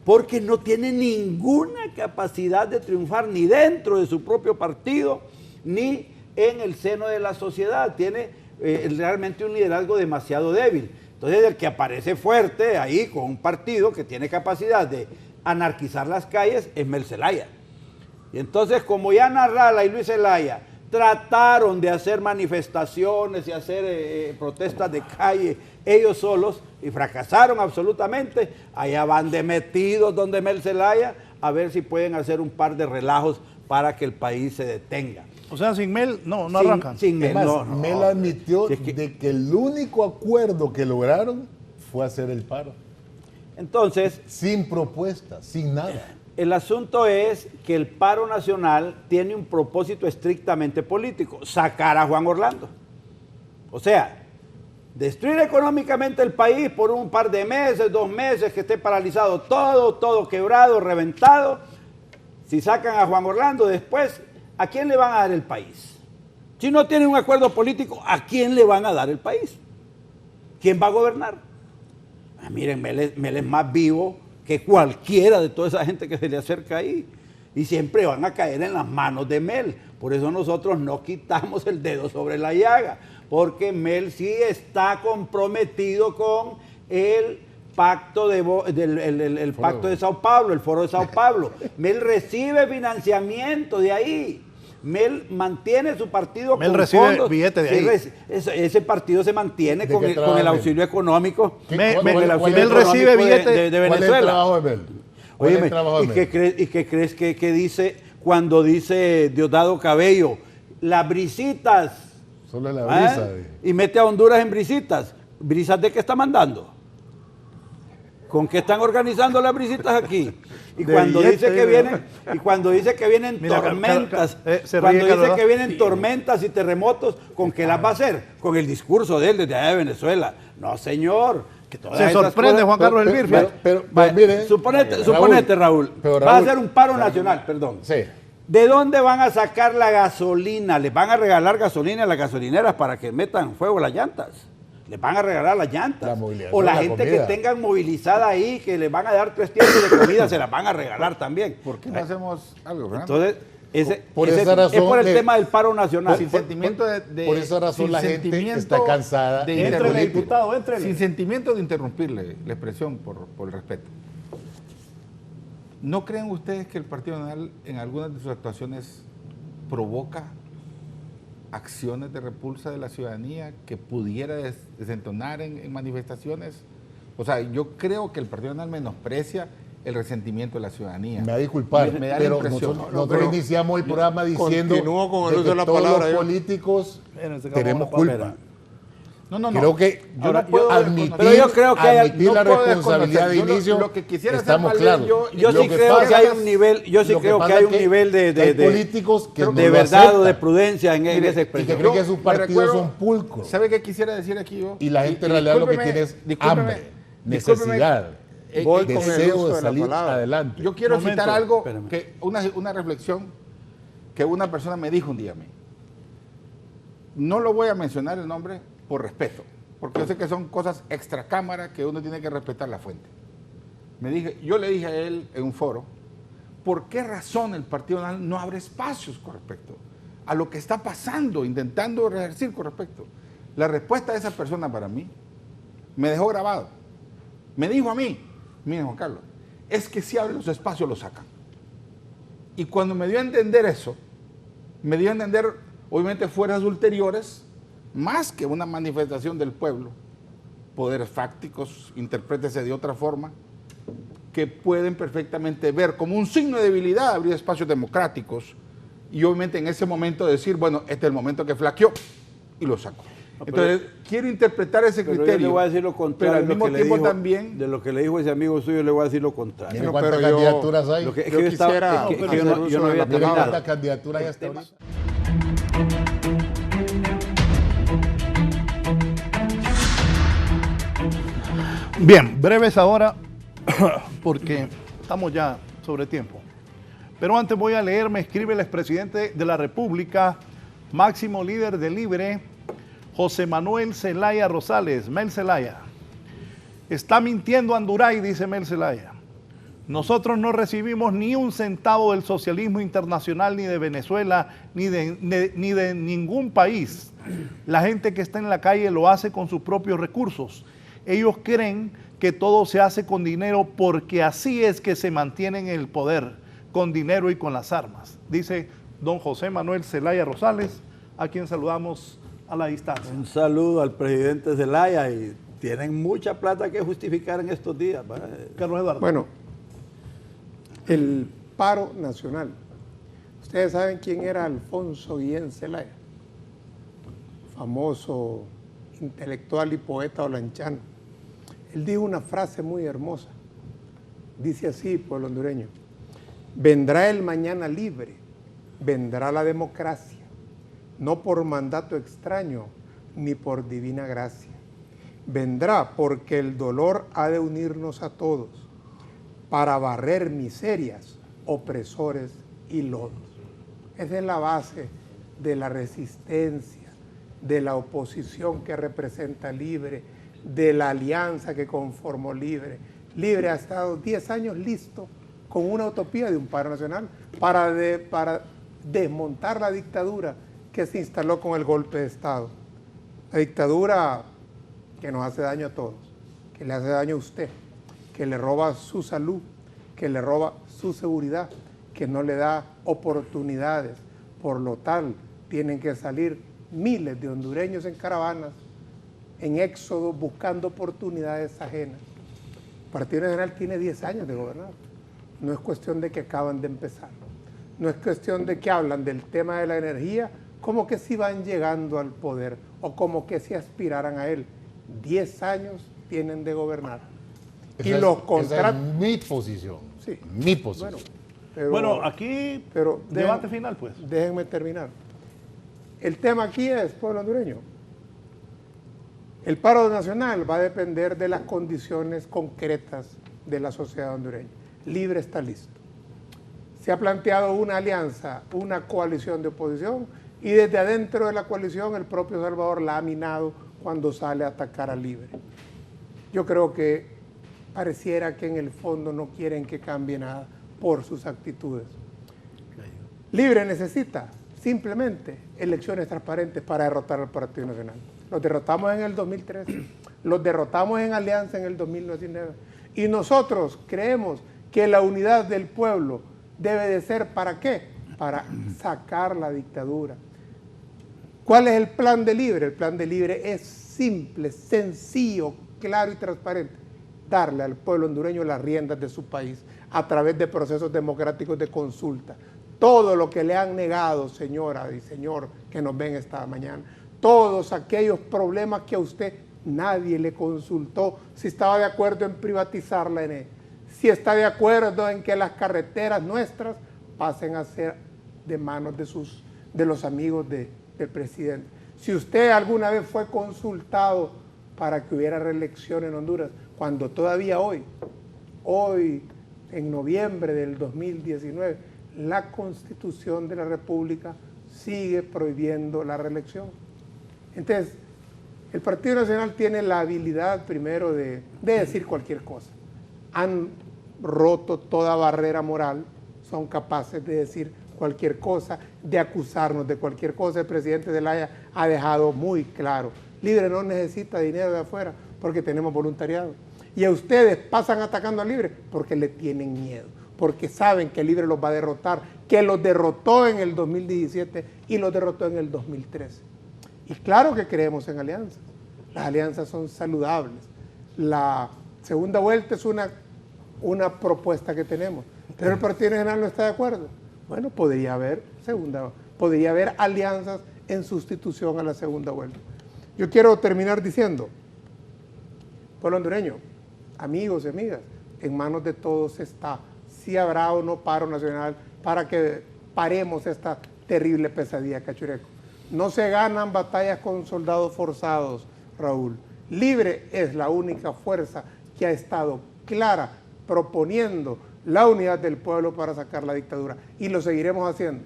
Porque no tiene ninguna capacidad de triunfar ni dentro de su propio partido, ni en el seno de la sociedad. Tiene realmente un liderazgo demasiado débil. Entonces el que aparece fuerte ahí con un partido que tiene capacidad de anarquizar las calles es Mel Zelaya. Y entonces, como ya Narrala y Luis Zelaya trataron de hacer manifestaciones y hacer protestas de calle ellos solos y fracasaron absolutamente, allá van de metidos donde Mel Zelaya a ver si pueden hacer un par de relajos para que el país se detenga. O sea, sin Mel no arrancan. Sin Mel, Además, no. Mel admitió Si es que- de que el único acuerdo que lograron fue hacer el paro. Entonces, Sin propuesta, sin nada. el asunto es que el paro nacional tiene un propósito estrictamente político: sacar a Juan Orlando. O sea, destruir económicamente el país por un par de meses, 2 meses, que esté paralizado todo quebrado, reventado. Si sacan a Juan Orlando después, ¿a quién le van a dar el país? Si no tienen un acuerdo político, ¿a quién le van a dar el país? ¿quién va a gobernar? Miren, Mel es más vivo que cualquiera de toda esa gente que se le acerca ahí. Y siempre van a caer en las manos de Mel. Por eso nosotros no quitamos el dedo sobre la llaga, porque Mel sí está comprometido con el pacto el pacto de Sao Paulo, el foro de Sao Paulo. Mel recibe financiamiento de ahí. Mel mantiene su partido Mel con recibe fondos. billete de ahí. Ese partido se mantiene ¿De con qué el trabaja auxilio económico. ¿Cuál Mel recibe billete de ¿Cuál es el Venezuela. trabajo de Mel? ¿Cuál es el Óyeme, trabajo de ¿y Mel? qué crees que dice cuando dice Diosdado Cabello? Las brisitas. Solo la brisa. Y mete a Honduras en brisitas. ¿Brisas de qué está mandando? ¿Con qué están organizando las brisitas aquí? Y cuando dice que vienen Mira, tormentas, se cuando ríe, dice Carlos. que vienen tormentas y terremotos, ¿con qué las va a hacer? Con el discurso de él desde allá de Venezuela. No, señor. Que todas Se esas sorprende cosas- Juan Carlos Elvir. fíjate. Pero Vaya, mire, suponete, Raúl, pero va a Raúl- hacer un paro nacional, perdón. Sí. ¿De dónde van a sacar la gasolina? ¿Les van a regalar gasolina a las gasolineras para que metan fuego las llantas? ¿Les van a regalar las llantas? La movilización O la de la gente comida. que tengan movilizada ahí, que les van a dar 3 tiempos de comida, se las van a regalar también. ¿Por qué no hacemos algo, Fernando? Entonces, Por ese esa razón es por el de- tema del paro nacional. Sin sentimiento de por esa razón sin la gente sentimiento está cansada de de Éntrele, interrumpir. diputado, éntrele. Sin sentimiento de interrumpirle la expresión por el respeto. ¿No creen ustedes que el Partido Nacional en algunas de sus actuaciones provoca acciones de repulsa de la ciudadanía que pudiera desentonar en manifestaciones? O sea, yo creo que el Partido Nacional menosprecia el resentimiento de la ciudadanía. Me va a disculpar, Me da la pero impresión. nosotros iniciamos el programa diciendo continúo con el de uso que de la todos palabra, los yo. políticos Espérense, tenemos vamos a la culpa. No. Creo que Yo no puedo admitir, pero yo creo que hay- admitir no la puedo responsabilidad de desconocer. Yo inicio, lo que quisiera hacer, estamos Valder, claros. Yo Lo sí creo que hay un nivel, yo sí lo creo que pasa hay es un nivel hay de políticos que no de lo verdad o de aceptan prudencia en Mire, esa y que expresión. creen que Yo sus me partidos recuerdo- son pulcros. ¿Sabe qué quisiera decir aquí yo? Y la gente en realidad lo que tiene es hambre, necesidad, Voy con el deseo uso de de la salir palabra. adelante. Yo quiero Momento, citar algo, espérame. que una reflexión que una persona me dijo un día a mí. No lo voy a mencionar el nombre por respeto, porque yo sé que son cosas extra cámara que uno tiene que respetar la fuente. Yo le dije a él en un foro, ¿por qué razón el Partido Nacional no abre espacios con respecto a lo que está pasando, intentando reejercer con respecto? La respuesta de esa persona para mí me dejó grabado. Me dijo a mí, miren Juan Carlos, es que si abren los espacios los sacan. Y cuando me dio a entender eso, me dio a entender obviamente fuerzas ulteriores, más que una manifestación del pueblo, poderes fácticos, interprétese de otra forma, que pueden perfectamente ver como un signo de debilidad abrir espacios democráticos y obviamente en ese momento decir, bueno, este es el momento que flaqueó y lo sacó. Entonces, quiero interpretar ese Pero yo criterio. le voy a decir lo contrario. pero al de lo mismo que le tiempo dijo- también... de lo que le dijo ese amigo suyo, le voy a decir lo contrario. Miren No, cuántas pero yo- candidaturas hay. Lo que, es Yo que yo estaba- quisiera es que hacer yo no uso había de la Miren terminado. cuántas candidaturas hay hasta ahorita. Bien, breves ahora, porque estamos ya sobre tiempo. Pero antes voy a leer, me escribe el expresidente de la República, máximo líder de Libre, José Manuel Zelaya Rosales, Mel Zelaya. Está mintiendo Anduray, dice Mel Zelaya. Nosotros no recibimos ni un centavo del socialismo internacional, ni de Venezuela, ni de ningún país. La gente que está en la calle lo hace con sus propios recursos. Ellos creen que todo se hace con dinero porque así es que se mantienen en el poder, con dinero y con las armas. Dice don José Manuel Zelaya Rosales, a quien saludamos a la distancia. Un saludo al presidente Zelaya y tienen mucha plata que justificar en estos días. Carlos Eduardo. Bueno, el paro nacional. Ustedes saben quién era Alfonso Guillén Zelaya, famoso intelectual y poeta olanchano. Él dijo una frase muy hermosa. Dice así, pueblo hondureño: vendrá el mañana libre, vendrá la democracia, no por mandato extraño ni por divina gracia. Vendrá porque el dolor ha de unirnos a todos para barrer miserias, opresores y lodos. Esa es la base de la resistencia, de la oposición que representa Libre, de la alianza que conformó Libre. Libre ha estado 10 años listo con una utopía de un paro nacional para desmontar la dictadura que se instaló con el golpe de Estado. La dictadura que nos hace daño a todos, que le hace daño a usted, que le roba su salud, que le roba su seguridad, que no le da oportunidades. Por lo tal, tienen que salir miles de hondureños en caravanas, en éxodo, buscando oportunidades ajenas. El Partido Nacional tiene 10 años de gobernar. No es cuestión de que acaban de empezar. No es cuestión de que hablan del tema de la energía como que si van llegando al poder o como que si aspiraran a él. 10 años tienen de gobernar. Y los contratos... Esa es mi posición. Sí. Mi posición. Bueno, aquí, debate final, pues. Déjenme terminar. El tema aquí es, pueblo hondureño, el paro nacional va a depender de las condiciones concretas de la sociedad hondureña. Libre está listo. Se ha planteado una alianza, una coalición de oposición, y desde adentro de la coalición el propio Salvador la ha minado cuando sale a atacar a Libre. Yo creo que pareciera que en el fondo no quieren que cambie nada por sus actitudes. Libre necesita simplemente elecciones transparentes para derrotar al Partido Nacional. Los derrotamos en el 2013, los derrotamos en alianza en el 2019, y nosotros creemos que la unidad del pueblo debe de ser, ¿para qué? Para sacar la dictadura. ¿Cuál es el plan de Libre? El plan de Libre es simple, sencillo, claro y transparente. Darle al pueblo hondureño las riendas de su país a través de procesos democráticos de consulta. Todo lo que le han negado, señora y señor, que nos ven esta mañana, todos aquellos problemas que a usted nadie le consultó, si estaba de acuerdo en privatizar la ENE, si está de acuerdo en que las carreteras nuestras pasen a ser de manos de los amigos del presidente. Si usted alguna vez fue consultado para que hubiera reelección en Honduras, cuando todavía hoy, en noviembre del 2019, la Constitución de la República sigue prohibiendo la reelección. Entonces, el Partido Nacional tiene la habilidad primero de decir cualquier cosa. Han roto toda barrera moral, son capaces de decir cualquier cosa, de acusarnos de cualquier cosa. El presidente Zelaya ha dejado muy claro, Libre no necesita dinero de afuera porque tenemos voluntariado. Y a ustedes pasan atacando a Libre porque le tienen miedo, porque saben que Libre los va a derrotar, que los derrotó en el 2017 y los derrotó en el 2013. Y claro que creemos en alianzas. Las alianzas son saludables. La segunda vuelta es una propuesta que tenemos, pero el Partido Nacional no está de acuerdo. Bueno, podría haber alianzas en sustitución a la segunda vuelta. Yo quiero terminar diciendo, pueblo hondureño, amigos y amigas, en manos de todos está si habrá o no paro nacional para que paremos esta terrible pesadilla, Cachureco. No se ganan batallas con soldados forzados, Raúl. Libre es la única fuerza que ha estado clara proponiendo la unidad del pueblo para sacar la dictadura, y lo seguiremos haciendo.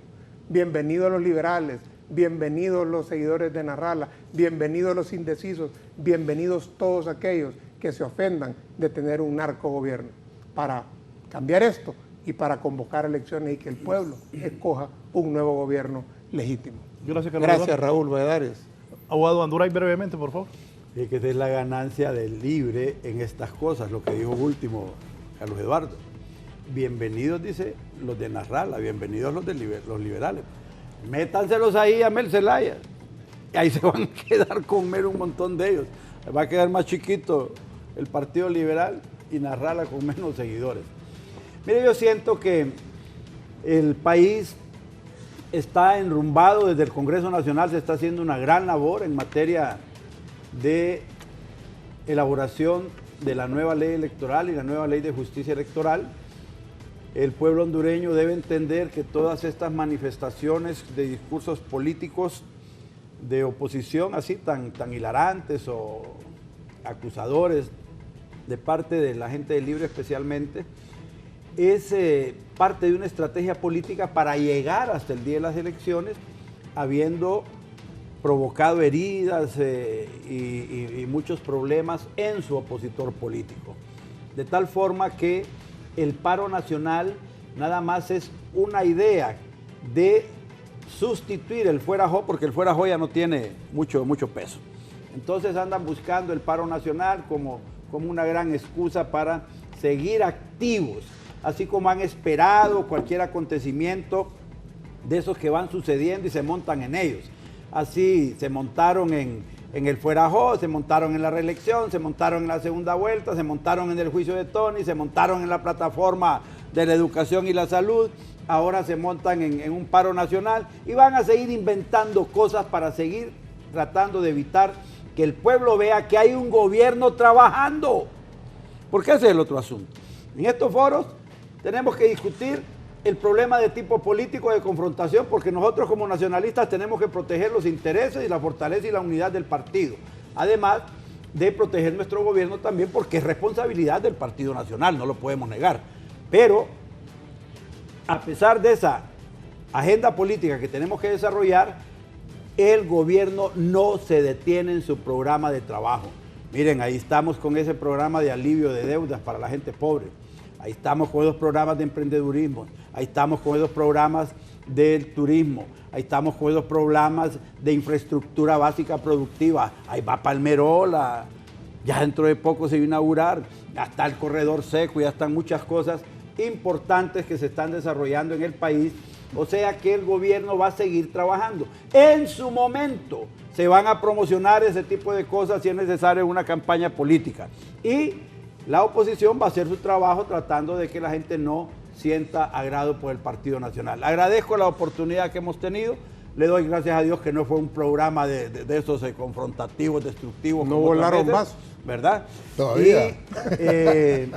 Bienvenidos los liberales, bienvenidos los seguidores de Narrala, bienvenidos los indecisos, bienvenidos todos aquellos que se ofendan de tener un narcogobierno, para cambiar esto y para convocar elecciones y que el pueblo escoja un nuevo gobierno legítimo. Gracias, Carlos. Gracias, Raúl Valladares. Abogado Anduray, brevemente, por favor. Y que es la ganancia del Libre en estas cosas, lo que dijo último Carlos Eduardo. Bienvenidos, dice, los de Narrala, bienvenidos los liberales. Métanselos ahí a Mel Zelaya. Y ahí se van a quedar con un montón de ellos. Va a quedar más chiquito el Partido Liberal y Narrala con menos seguidores. Mire, yo siento que el país está enrumbado. Desde el Congreso Nacional se está haciendo una gran labor en materia de elaboración de la nueva ley electoral y la nueva ley de justicia electoral. El pueblo hondureño debe entender que todas estas manifestaciones de discursos políticos de oposición así tan hilarantes o acusadores de parte de la gente de Libre especialmente, es parte de una estrategia política para llegar hasta el día de las elecciones habiendo provocado heridas y muchos problemas en su opositor político. De tal forma que el paro nacional nada más es una idea de sustituir el fuera jo, porque el fuera jo ya no tiene mucho peso. Entonces andan buscando el paro nacional como una gran excusa para seguir activos, así como han esperado cualquier acontecimiento de esos que van sucediendo y se montan en ellos. Así se montaron en el fuera jo, se montaron en la reelección, se montaron en la segunda vuelta, se montaron en el juicio de Tony, se montaron en la plataforma de la educación y la salud, ahora se montan en un paro nacional y van a seguir inventando cosas para seguir tratando de evitar que el pueblo vea que hay un gobierno trabajando. Porque ese es el otro asunto. En estos foros tenemos que discutir el problema de tipo político de confrontación, porque nosotros como nacionalistas tenemos que proteger los intereses y la fortaleza y la unidad del partido. Además de proteger nuestro gobierno también, porque es responsabilidad del Partido Nacional, no lo podemos negar. Pero a pesar de esa agenda política que tenemos que desarrollar, el gobierno no se detiene en su programa de trabajo. Miren, ahí estamos con ese programa de alivio de deudas para la gente pobre. Ahí estamos con esos programas de emprendedurismo. Ahí estamos con esos programas del turismo. Ahí estamos con esos programas de infraestructura básica productiva. Ahí va Palmerola. Ya dentro de poco se va a inaugurar. Ya está el corredor seco, ya están muchas cosas importantes que se están desarrollando en el país. O sea que el gobierno va a seguir trabajando. En su momento se van a promocionar ese tipo de cosas si es necesario en una campaña política. Y la oposición va a hacer su trabajo tratando de que la gente no sienta agrado por el Partido Nacional. Agradezco la oportunidad que hemos tenido. Le doy gracias a Dios que no fue un programa de esos confrontativos, destructivos. No volaron más. ¿Verdad? Todavía. Y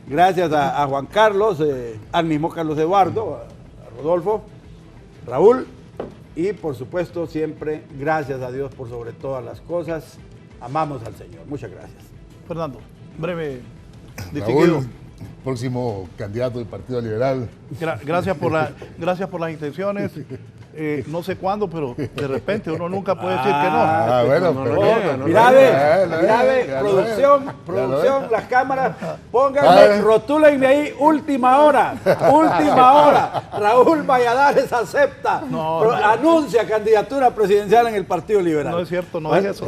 gracias a Juan Carlos, al mismo Carlos Eduardo, a Rodolfo, Raúl, y por supuesto siempre gracias a Dios por sobre todas las cosas. Amamos al Señor. Muchas gracias. Fernando, breve, distinguido. Raúl, próximo candidato del Partido Liberal. Gracias por las intenciones. No sé cuándo, pero de repente uno nunca puede decir que no. Ah, bueno, no pero lo niega, no Mira, lo ve, producción, las cámaras, pónganme, rotúlenme ahí, última hora, Raúl Valladares acepta, anuncia candidatura presidencial en el Partido Liberal. No es cierto, no es eso.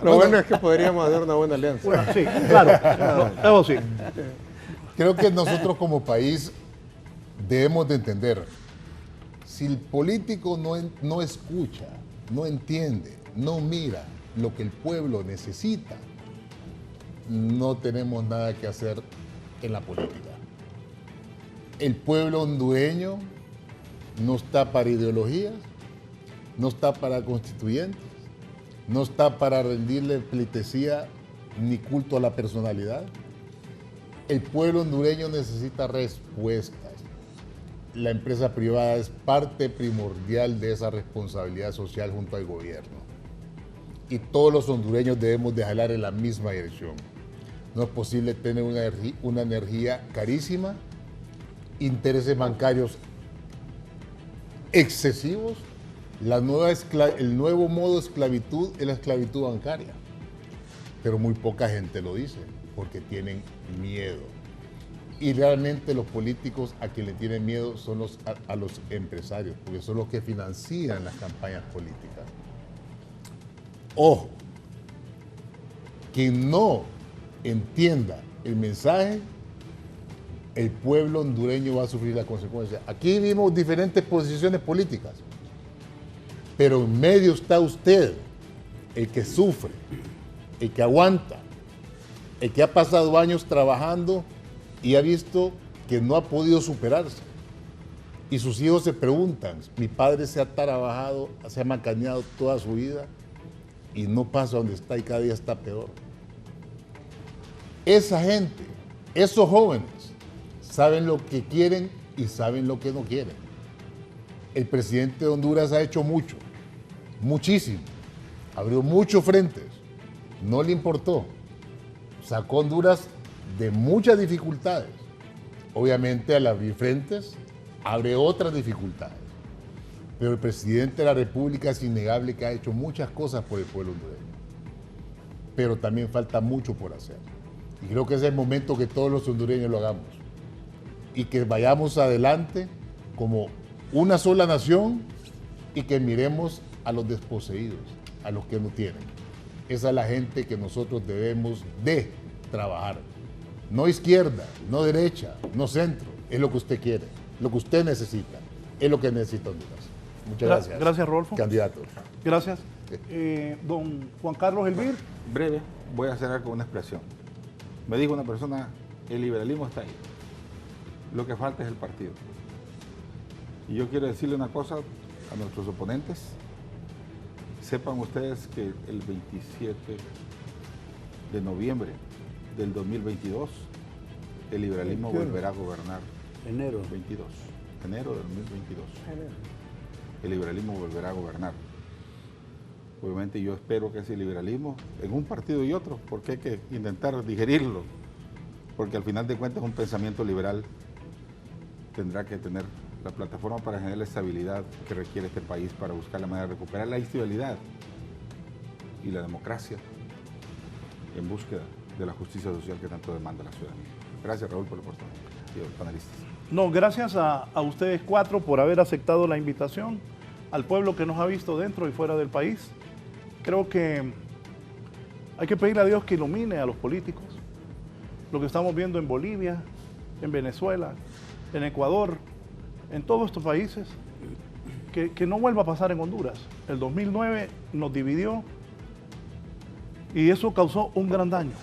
Lo bueno es que podríamos hacer una buena alianza. Bueno, sí, claro, eso sí. creo que nosotros como país debemos de entender, si el político no escucha, no entiende, no mira lo que el pueblo necesita, no tenemos nada que hacer en la política. El pueblo hondureño no está para ideologías, no está para constituyentes, no está para rendirle pleitesía ni culto a la personalidad. El pueblo hondureño necesita respuestas. La empresa privada es parte primordial de esa responsabilidad social junto al gobierno. Y todos los hondureños debemos de jalar en la misma dirección. No es posible tener una energía carísima, intereses bancarios excesivos. El nuevo modo de esclavitud es la esclavitud bancaria. Pero muy poca gente lo dice porque tienen miedo. Y realmente los políticos a quien le tienen miedo son a los empresarios, porque son los que financian las campañas políticas. Ojo, quien no entienda el mensaje, el pueblo hondureño va a sufrir la consecuencia. Aquí vimos diferentes posiciones políticas, pero en medio está usted, el que sufre, el que aguanta, el que ha pasado años trabajando y ha visto que no ha podido superarse. Y sus hijos se preguntan, mi padre se ha trabajado, se ha macaneado toda su vida y no pasa donde está y cada día está peor. Esa gente, esos jóvenes, saben lo que quieren y saben lo que no quieren. El presidente de Honduras ha hecho mucho, muchísimo. Abrió muchos frentes, no le importó. Sacó Honduras de muchas dificultades. Obviamente al abrir frentes, abre otras dificultades. Pero el presidente de la República es innegable que ha hecho muchas cosas por el pueblo hondureño. Pero también falta mucho por hacer. Y creo que es el momento que todos los hondureños lo hagamos. Y que vayamos adelante como una sola nación y que miremos a los desposeídos, a los que no tienen. Esa es la gente que nosotros debemos de trabajar. No izquierda, no derecha, no centro. Es lo que usted quiere, lo que usted necesita. Es lo que necesita Honduras. Muchas gracias. Gracias, Rodolfo. Candidato. Gracias. Don Juan Carlos Elvir. Breve, voy a cerrar con una expresión. Me dijo una persona, el liberalismo está ahí. Lo que falta es el partido. Y yo quiero decirle una cosa a nuestros oponentes. Sepan ustedes que el 27 de noviembre del 2022, el liberalismo volverá a gobernar. Enero. 22. Enero del 2022. El liberalismo volverá a gobernar. Obviamente yo espero que ese liberalismo, en un partido y otro, porque hay que intentar digerirlo, porque al final de cuentas un pensamiento liberal tendrá que tener la plataforma para generar la estabilidad que requiere este país para buscar la manera de recuperar la estabilidad y la democracia en búsqueda de la justicia social que tanto demanda la ciudadanía. Gracias, Raúl, por la oportunidad y a los panelistas. No, gracias a ustedes cuatro por haber aceptado la invitación, al pueblo que nos ha visto dentro y fuera del país. Creo que hay que pedirle a Dios que ilumine a los políticos. Lo que estamos viendo en Bolivia, en Venezuela, en Ecuador, en todos estos países, que no vuelva a pasar en Honduras. El 2009 nos dividió y eso causó un gran daño.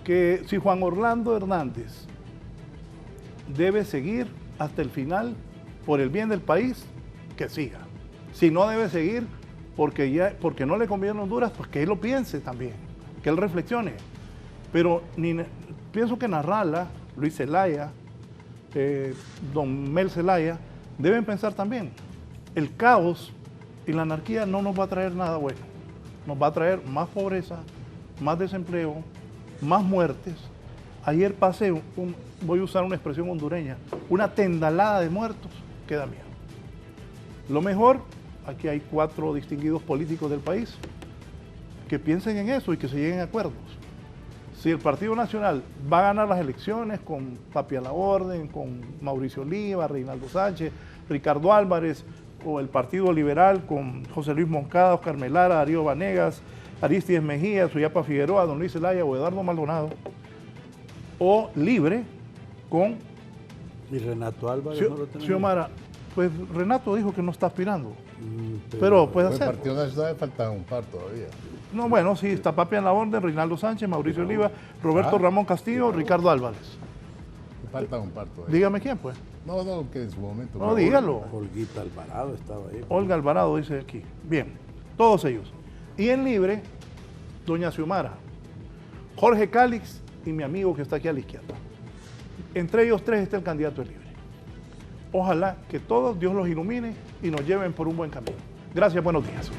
Que si Juan Orlando Hernández debe seguir hasta el final por el bien del país, que siga. Si no debe seguir porque no le conviene a Honduras, pues que él lo piense también, que él reflexione. Pero pienso que Narrala, Luis Zelaya, don Mel Zelaya, deben pensar también. El caos y la anarquía no nos va a traer nada bueno. Nos va a traer más pobreza, más desempleo, más muertes. Ayer pasé, voy a usar una expresión hondureña, una tendalada de muertos que da miedo. Lo mejor, aquí hay 4 distinguidos políticos del país que piensen en eso y que se lleguen a acuerdos. Si el Partido Nacional va a ganar las elecciones con Papi a la Orden, con Mauricio Oliva, Reinaldo Sánchez, Ricardo Álvarez, o el Partido Liberal con José Luis Moncada, Oscar Melara, Darío Vanegas, Aristides Mejía, Suyapa Figueroa, don Luis Zelaya o Eduardo Maldonado, o Libre con... ¿Y Renato Álvarez no lo tenemos? Xiomara, pues Renato dijo que no está aspirando, pero puede El hacer. Partido Nacional falta un par todavía. No, bueno, sí, está Papi en la Orden, Reinaldo Sánchez, Mauricio Oliva, Roberto Ramón Castillo, Ricardo Álvarez. Falta un par todavía. Dígame quién, pues. No, que en su momento. No, dígalo. Olguita Alvarado estaba ahí. Olga Alvarado dice aquí. Bien, todos ellos. Y en Libre, doña Xiomara, Jorge Cálix y mi amigo que está aquí a la izquierda. Entre ellos 3 está el candidato de Libre. Ojalá que todos Dios los ilumine y nos lleven por un buen camino. Gracias, buenos días.